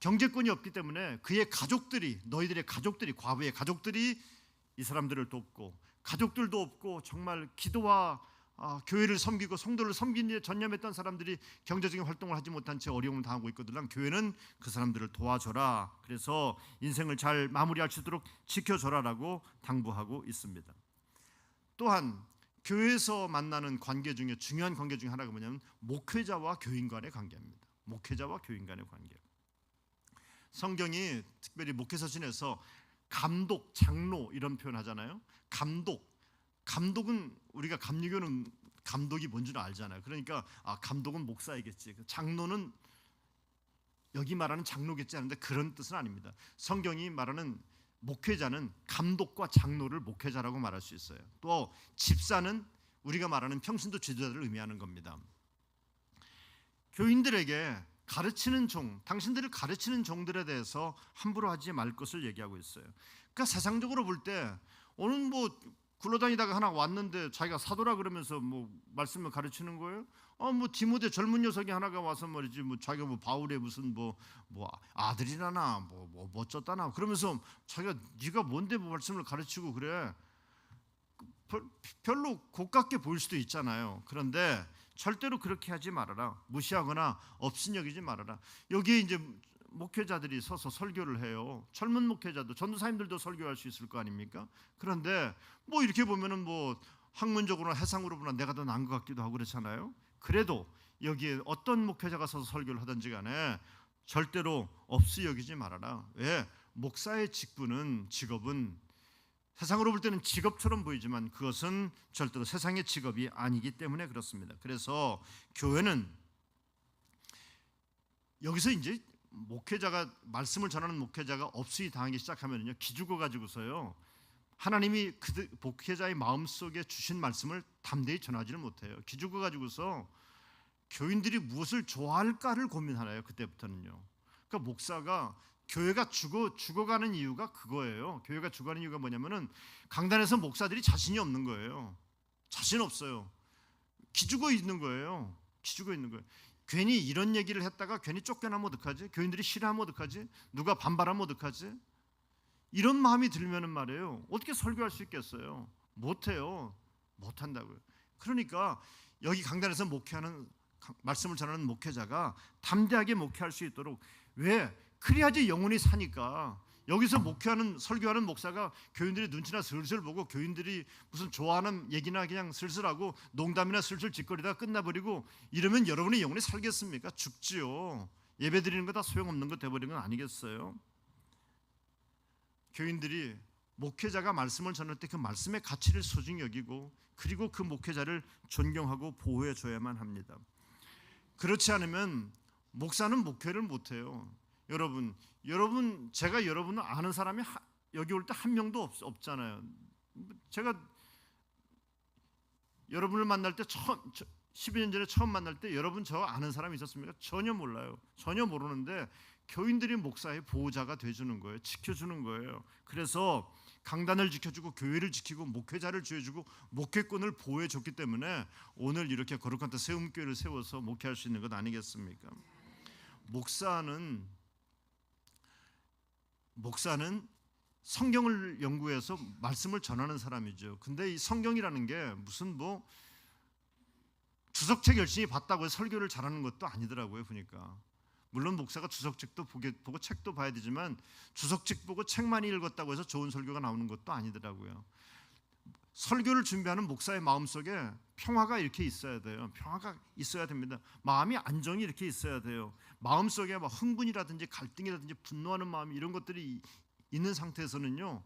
경제권이 없기 때문에 그의 가족들이, 너희들의 가족들이, 과부의 가족들이 이 사람들을 돕고, 가족들도 없고 정말 기도와 교회를 섬기고 성도를 섬기는 데 전념했던 사람들이 경제적인 활동을 하지 못한 채 어려움을 당하고 있거든. 교회는 그 사람들을 도와줘라. 그래서 인생을 잘 마무리할 수 있도록 지켜줘라라고 당부하고 있습니다. 또한 교회에서 만나는 관계 중에 중요한 관계 중에 하나가 뭐냐면 목회자와 교인 간의 관계입니다. 목회자와 교인 간의 관계. 성경이 특별히 목회서신에서 감독, 장로 이런 표현 하잖아요. 감독은 우리가 감리교는 감독이 뭔지는 알잖아요. 그러니까 감독은 목사이겠지. 장로는 여기 말하는 장로겠지 하는데 그런 뜻은 아닙니다. 성경이 말하는 목회자는 감독과 장로를 목회자라고 말할 수 있어요. 또 집사는 우리가 말하는 평신도 지도자를 의미하는 겁니다. 교인들에게 가르치는 종, 당신들을 가르치는 종들에 대해서 함부로 하지 말 것을 얘기하고 있어요. 그러니까 세상적으로 볼 때 오늘 굴러다니다가 하나 왔는데 자기가 사도라 그러면서 말씀을 가르치는 거예요. 디모데 젊은 녀석이 하나가 와서 말이지 자기가 바울의 무슨 아들이라나 어쩌다나 그러면서 자기가 네가 뭔데 말씀을 가르치고 그래. 별로 고깝게 보일 수도 있잖아요. 그런데 절대로 그렇게 하지 말아라. 무시하거나 업신여기지 말아라. 여기에 이제 목회자들이 서서 설교를 해요. 젊은 목회자도, 전도사님들도 설교할 수 있을 거 아닙니까? 그런데 이렇게 보면은 학문적으로나 해상으로 보면 내가 더 나은 것 같기도 하고 그렇잖아요. 그래도 여기에 어떤 목회자가 서서 설교를 하든지 간에 절대로 업시 여기지 말아라. 왜? 목사의 직업은 세상으로 볼 때는 직업처럼 보이지만 그것은 절대로 세상의 직업이 아니기 때문에 그렇습니다. 그래서 교회는 여기서 이제 목회자가 말씀을 전하는 목회자가 업수이 당하기 시작하면요 기죽어 가지고서요 하나님이 그 목회자의 마음속에 주신 말씀을 담대히 전하지를 못해요. 기죽어 가지고서 교인들이 무엇을 좋아할까를 고민하나요. 그때부터는요. 그러니까 목사가 교회가 죽어가는 이유가 그거예요. 교회가 죽어가는 이유가 뭐냐면은 강단에서 목사들이 자신이 없는 거예요. 자신 없어요. 기죽어 있는 거예요. 기죽어 있는 거예요. 괜히 이런 얘기를 했다가 괜히 쫓겨나면 어떡하지? 교인들이 싫어하면 어떡하지? 누가 반발하면 어떡하지? 이런 마음이 들면은 말이에요. 어떻게 설교할 수 있겠어요? 못해요. 못한다고요. 그러니까 여기 강단에서 목회하는 말씀을 전하는 목회자가 담대하게 목회할 수 있도록 왜? 그래야지 영혼이 사니까. 여기서 목회하는 설교하는 목사가 교인들이 눈치나 슬슬 보고 교인들이 무슨 좋아하는 얘기나 그냥 슬슬하고 농담이나 슬슬 짓거리다가 끝나버리고 이러면 여러분의 영혼이 살겠습니까? 죽지요. 예배 드리는 거 다 소용없는 거 돼버리는 건 아니겠어요? 교인들이 목회자가 말씀을 전할 때 그 말씀의 가치를 소중히 여기고 그리고 그 목회자를 존경하고 보호해 줘야만 합니다. 그렇지 않으면 목사는 목회를 못해요. 제가 여러분을 아는 사람이 여기 올 때 한 명도 없잖아요. 제가 여러분을 만날 때 12년 전에 처음 만날 때 여러분 저 아는 사람이 있었습니까? 전혀 몰라요. 전혀 모르는데 교인들이 목사의 보호자가 돼주는 거예요. 지켜주는 거예요. 그래서 강단을 지켜주고 교회를 지키고 목회자를 지어주고 목회권을 보호해줬기 때문에 오늘 이렇게 거룩한 데 세움교회를 세워서 목회할 수 있는 것 아니겠습니까? 목사는 성경을 연구해서 말씀을 전하는 사람이죠. 근데 이 성경이라는 게 무슨 주석책 열심히 봤다고 해서 설교를 잘하는 것도 아니더라고요. 보니까 물론 목사가 주석책도 보고 책도 봐야 되지만 주석책 보고 책만 읽었다고 해서 좋은 설교가 나오는 것도 아니더라고요. 설교를 준비하는 목사의 마음속에 평화가 이렇게 있어야 돼요. 평화가 있어야 됩니다. 마음이 안정이 이렇게 있어야 돼요. 마음속에 막 흥분이라든지 갈등이라든지 분노하는 마음 이런 것들이 있는 상태에서는요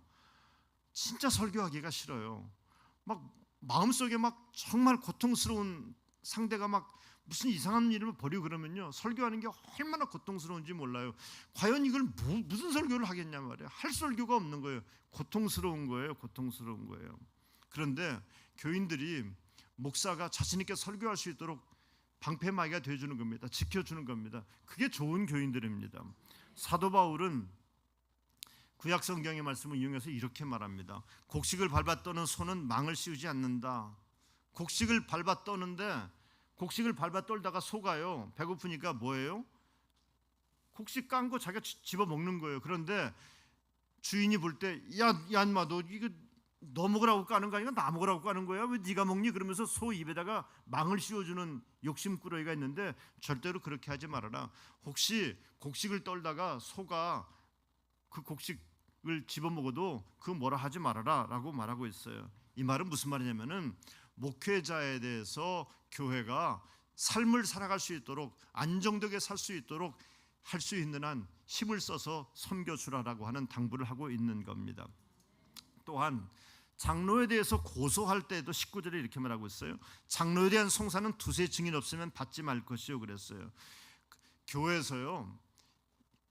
진짜 설교하기가 싫어요. 막 마음속에 막 정말 고통스러운 상대가 막 무슨 이상한 일을 벌이고 그러면요 설교하는 게 얼마나 고통스러운지 몰라요. 과연 이걸 무슨 설교를 하겠냐 말이에요. 할 설교가 없는 거예요. 고통스러운 거예요. 고통스러운 거예요. 그런데 교인들이 목사가 자신 있게 설교할 수 있도록 방패막이가 되어주는 겁니다. 지켜주는 겁니다. 그게 좋은 교인들입니다. 사도 바울은 구약 성경의 말씀을 이용해서 이렇게 말합니다. 곡식을 밟아 떠는 소는 망을 씌우지 않는다. 곡식을 밟아 떠는데 곡식을 밟아 떨다가 소가요 배고프니까 뭐예요? 곡식 깐 거 자기가 집어 먹는 거예요. 그런데 주인이 볼 때 야 인마 너 이거 너 먹으라고 까는 거 아니야? 나 먹으라고 까는 거야? 왜 네가 먹니? 그러면서 소 입에다가 망을 씌워주는 욕심꾸러기가 있는데 절대로 그렇게 하지 말아라. 혹시 곡식을 떨다가 소가 그 곡식을 집어먹어도 그 뭐라 하지 말아라 라고 말하고 있어요. 이 말은 무슨 말이냐면은 목회자에 대해서 교회가 삶을 살아갈 수 있도록 안정되게 살 수 있도록 할 수 있는 한 힘을 써서 섬겨주라라고 하는 당부를 하고 있는 겁니다. 또한 장로에 대해서 고소할 때도 19절에 이렇게 말하고 있어요. 장로에 대한 송사는 두세 증인 없으면 받지 말 것이요 그랬어요. 교회에서요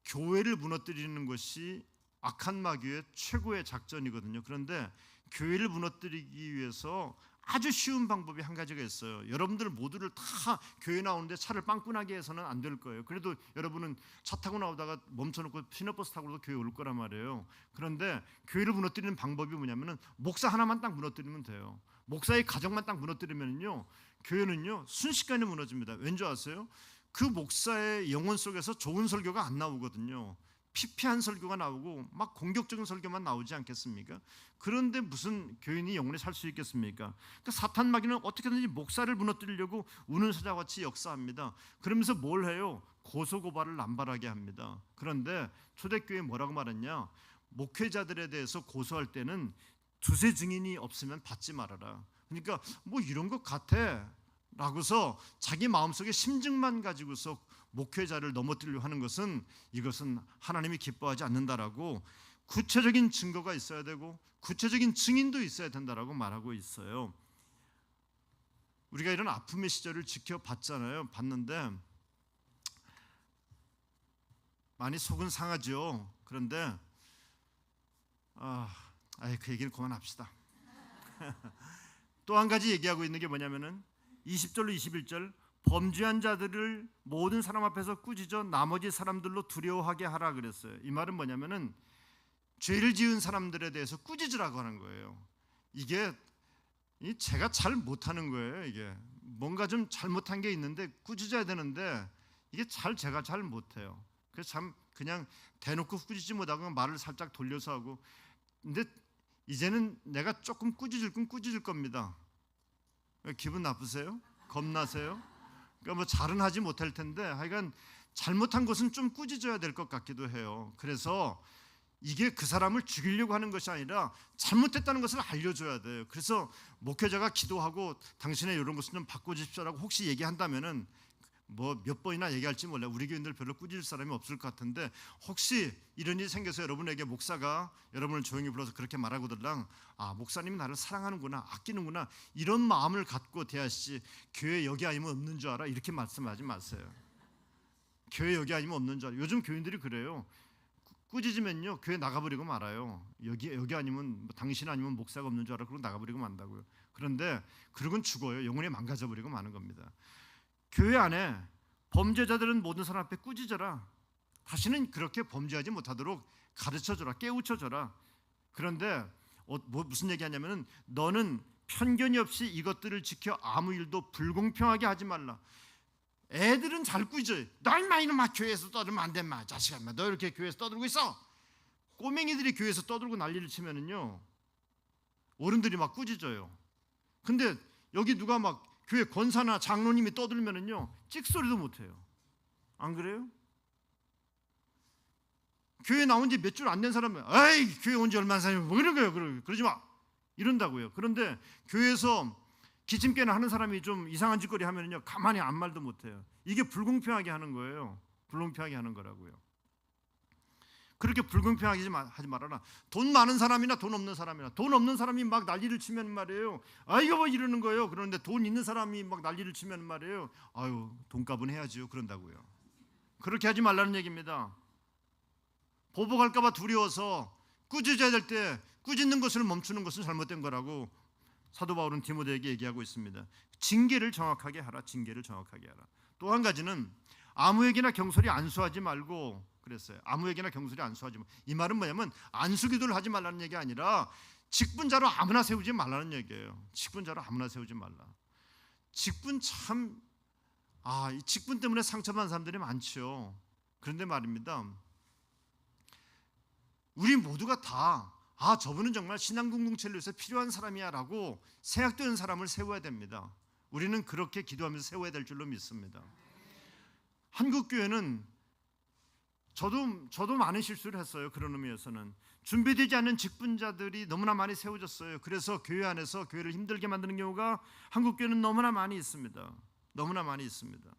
교회를 무너뜨리는 것이 악한 마귀의 최고의 작전이거든요. 그런데 교회를 무너뜨리기 위해서 아주 쉬운 방법이 한 가지가 있어요. 여러분들 모두를 다 교회 나오는데 차를 빵꾸나게 해서는 안 될 거예요. 그래도 여러분은 차 타고 나오다가 멈춰놓고 시내버스 타고도 교회 올 거란 말이에요. 그런데 교회를 무너뜨리는 방법이 뭐냐면은 목사 하나만 딱 무너뜨리면 돼요. 목사의 가정만 딱 무너뜨리면요 교회는요 순식간에 무너집니다. 왠지 아세요? 그 목사의 영혼 속에서 좋은 설교가 안 나오거든요. 피폐한 설교가 나오고 막 공격적인 설교만 나오지 않겠습니까? 그런데 무슨 교인이 영원히 살 수 있겠습니까? 그러니까 사탄 마귀는 어떻게든지 목사를 무너뜨리려고 우는 사자같이 역사합니다. 그러면서 뭘 해요? 고소고발을 남발하게 합니다. 그런데 초대교회에 뭐라고 말했냐? 목회자들에 대해서 고소할 때는 두세 증인이 없으면 받지 말아라. 그러니까 뭐 이런 것 같아 라고서 자기 마음속에 심증만 가지고서 목회자를 넘어뜨리려고 하는 것은 이것은 하나님이 기뻐하지 않는다라고 구체적인 증거가 있어야 되고 구체적인 증인도 있어야 된다라고 말하고 있어요. 우리가 이런 아픔의 시절을 지켜봤잖아요. 봤는데 많이 속은 상하죠. 그런데 그 얘기는 그만합시다. 또 한 가지 얘기하고 있는 게 뭐냐면은 20절로 21절 범죄한 자들을 모든 사람 앞에서 꾸짖어 나머지 사람들로 두려워하게 하라 그랬어요. 이 말은 뭐냐면은 죄를 지은 사람들에 대해서 꾸짖으라고 하는 거예요. 이게 제가 잘 못하는 거예요. 이게 뭔가 좀 잘못한 게 있는데 꾸짖어야 되는데 이게 제가 잘 못해요. 그래서 참 그냥 대놓고 꾸짖지 못하고 말을 살짝 돌려서 하고. 근데 이제는 내가 조금 꾸짖을 건 꾸짖을 겁니다. 기분 나쁘세요? 겁나세요? 그러니까 뭐 잘은 하지 못할 텐데 하여간 잘못한 것은 좀 꾸짖어야 될 것 같기도 해요. 그래서 이게 그 사람을 죽이려고 하는 것이 아니라 잘못했다는 것을 알려줘야 돼요. 그래서 목회자가 기도하고 당신의 이런 것을 좀 바꿔주십시오라고 혹시 얘기한다면은 뭐 몇 번이나 얘기할지 몰라요. 우리 교인들 별로 꾸짖을 사람이 없을 것 같은데 혹시 이런 일이 생겨서 여러분에게 목사가 여러분을 조용히 불러서 그렇게 말하고들랑 목사님이 나를 사랑하는구나 아끼는구나 이런 마음을 갖고 대하시지 교회 여기 아니면 없는 줄 알아 이렇게 말씀하지 마세요. 교회 여기 아니면 없는 줄 알아. 요즘 교인들이 그래요. 꾸짖으면요 교회 나가버리고 말아요. 여기 아니면 당신 아니면 목사가 없는 줄 알아. 그러고 나가버리고 만다고요. 그런데 그러고는 죽어요. 영혼이 망가져버리고 마는 겁니다. 교회 안에 범죄자들은 모든 사람 앞에 꾸짖어라. 다시는 그렇게 범죄하지 못하도록 가르쳐줘라. 깨우쳐줘라. 그런데 무슨 얘기하냐면은 너는 편견이 없이 이것들을 지켜 아무 일도 불공평하게 하지 말라. 애들은 잘 꾸짖어요. 너 인마 이놈아 교회에서 떠들면 안 돼 인마 자식아 인마 너 이렇게 교회에서 떠들고 있어. 꼬맹이들이 교회에서 떠들고 난리를 치면은요 어른들이 막 꾸짖어요. 근데 여기 누가 막 교회 권사나 장로님이 떠들면은요 찍소리도 못해요. 안 그래요? 교회 나온 지 몇 줄 안 된 사람은 아이 교회 온 지 얼마 안 사냐 뭐 이런 거예요. 그러지 마 이런다고요. 그런데 교회에서 기침깨나 하는 사람이 좀 이상한 짓거리 하면요 가만히 아무 말도 못해요. 이게 불공평하게 하는 거예요. 불공평하게 하는 거라고요. 그렇게 불공평하게 하지 말아라. 돈 많은 사람이나 돈 없는 사람이나 돈 없는 사람이 막 난리를 치면 말이에요. 아 이거 뭐 이러는 거예요. 그런데 돈 있는 사람이 막 난리를 치면 말이에요. 아유 돈값은 해야지요. 그런다고요. 그렇게 하지 말라는 얘기입니다. 보복할까 봐 두려워서 꾸짖어야 될 때 꾸짖는 것을 멈추는 것은 잘못된 거라고 사도 바울은 디모데에게 얘기하고 있습니다. 징계를 정확하게 하라. 징계를 정확하게 하라. 또 한 가지는 아무에게나 경솔히 안수하지 말고 그랬어요. 아무에게나 경솔히 안수하지 마. 이 말은 뭐냐면 안수기도를 하지 말라는 얘기 아니라 직분자로 아무나 세우지 말라는 얘기예요. 직분자로 아무나 세우지 말라. 직분 참 이 직분 때문에 상처받는 사람들이 많죠. 그런데 말입니다. 우리 모두가 다 저분은 정말 신앙 공동체를 위해서 필요한 사람이야라고 생각되는 사람을 세워야 됩니다. 우리는 그렇게 기도하면서 세워야 될 줄로 믿습니다. 한국 교회는 저도 많은 실수를 했어요. 그런 의미에서는 준비되지 않은 직분자들이 너무나 많이 세워졌어요. 그래서 교회 안에서 교회를 힘들게 만드는 경우가 한국 교회는 너무나 많이 있습니다. 너무나 많이 있습니다.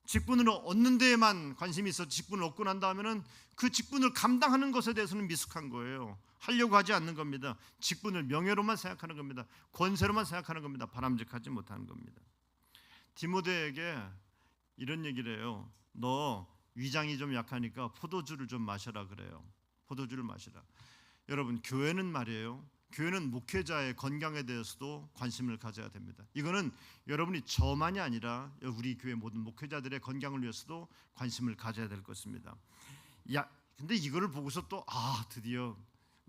직분을 얻는 데에만 관심이 있어 직분을 얻고 난 다음에는 그 직분을 감당하는 것에 대해서는 미숙한 거예요. 하려고 하지 않는 겁니다. 직분을 명예로만 생각하는 겁니다. 권세로만 생각하는 겁니다. 바람직하지 못하는 겁니다. 디모데에게 이런 얘기를 해요. 너 위장이 좀 약하니까 포도주를 좀 마셔라 그래요. 포도주를 마시라. 여러분 교회는 말이에요. 교회는 목회자의 건강에 대해서도 관심을 가져야 됩니다. 이거는 여러분이 저만이 아니라 우리 교회 모든 목회자들의 건강을 위해서도 관심을 가져야 될 것입니다. 근데 이거를 보고서 또 드디어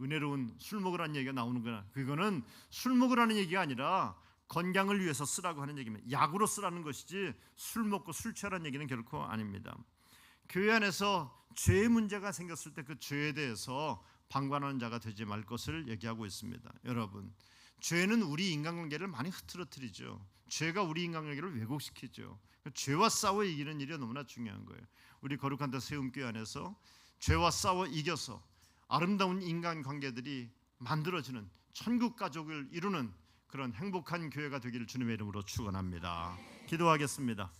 은혜로운 술 먹으라는 얘기가 나오는구나. 그거는 술 먹으라는 얘기가 아니라 건강을 위해서 쓰라고 하는 얘기입니다. 약으로 쓰라는 것이지 술 먹고 술 취하라는 얘기는 결코 아닙니다. 교회 안에서 죄의 문제가 생겼을 때 그 죄에 대해서 방관하는 자가 되지 말 것을 얘기하고 있습니다. 여러분, 죄는 우리 인간관계를 많이 흐트러뜨리죠. 죄가 우리 인간관계를 왜곡시키죠. 죄와 싸워 이기는 일이 너무나 중요한 거예요. 우리 거룩한 데 세움교회 안에서 죄와 싸워 이겨서 아름다운 인간관계들이 만들어지는 천국 가족을 이루는 그런 행복한 교회가 되기를 주님의 이름으로 축원합니다. 기도하겠습니다.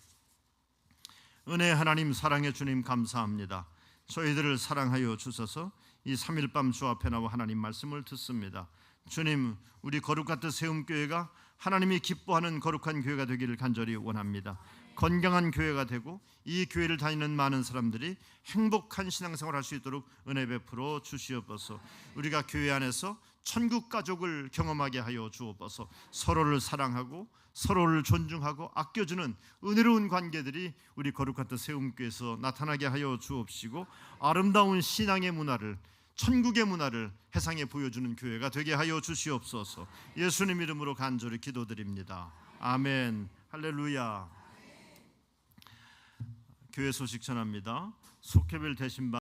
은혜 하나님, 사랑의 주님 감사합니다. 저희들을 사랑하여 주셔서 이 3일 밤 주 앞에 나와 하나님 말씀을 듣습니다. 주님, 우리 거룩한 뜻 세움교회가 하나님이 기뻐하는 거룩한 교회가 되기를 간절히 원합니다. 건강한 교회가 되고 이 교회를 다니는 많은 사람들이 행복한 신앙생활을 할 수 있도록 은혜 베풀어 주시옵소서. 우리가 교회 안에서 천국 가족을 경험하게 하여 주옵소서. 서로를 사랑하고 서로를 존중하고 아껴주는 은혜로운 관계들이 우리 거룩한 뜻 세움교회에서 나타나게 하여 주옵시고 아름다운 신앙의 문화를, 천국의 문화를 해상에 보여주는 교회가 되게 하여 주시옵소서. 예수님 이름으로 간절히 기도드립니다. 아멘. 할렐루야. 교회 소식 전합니다. 속회별 대신방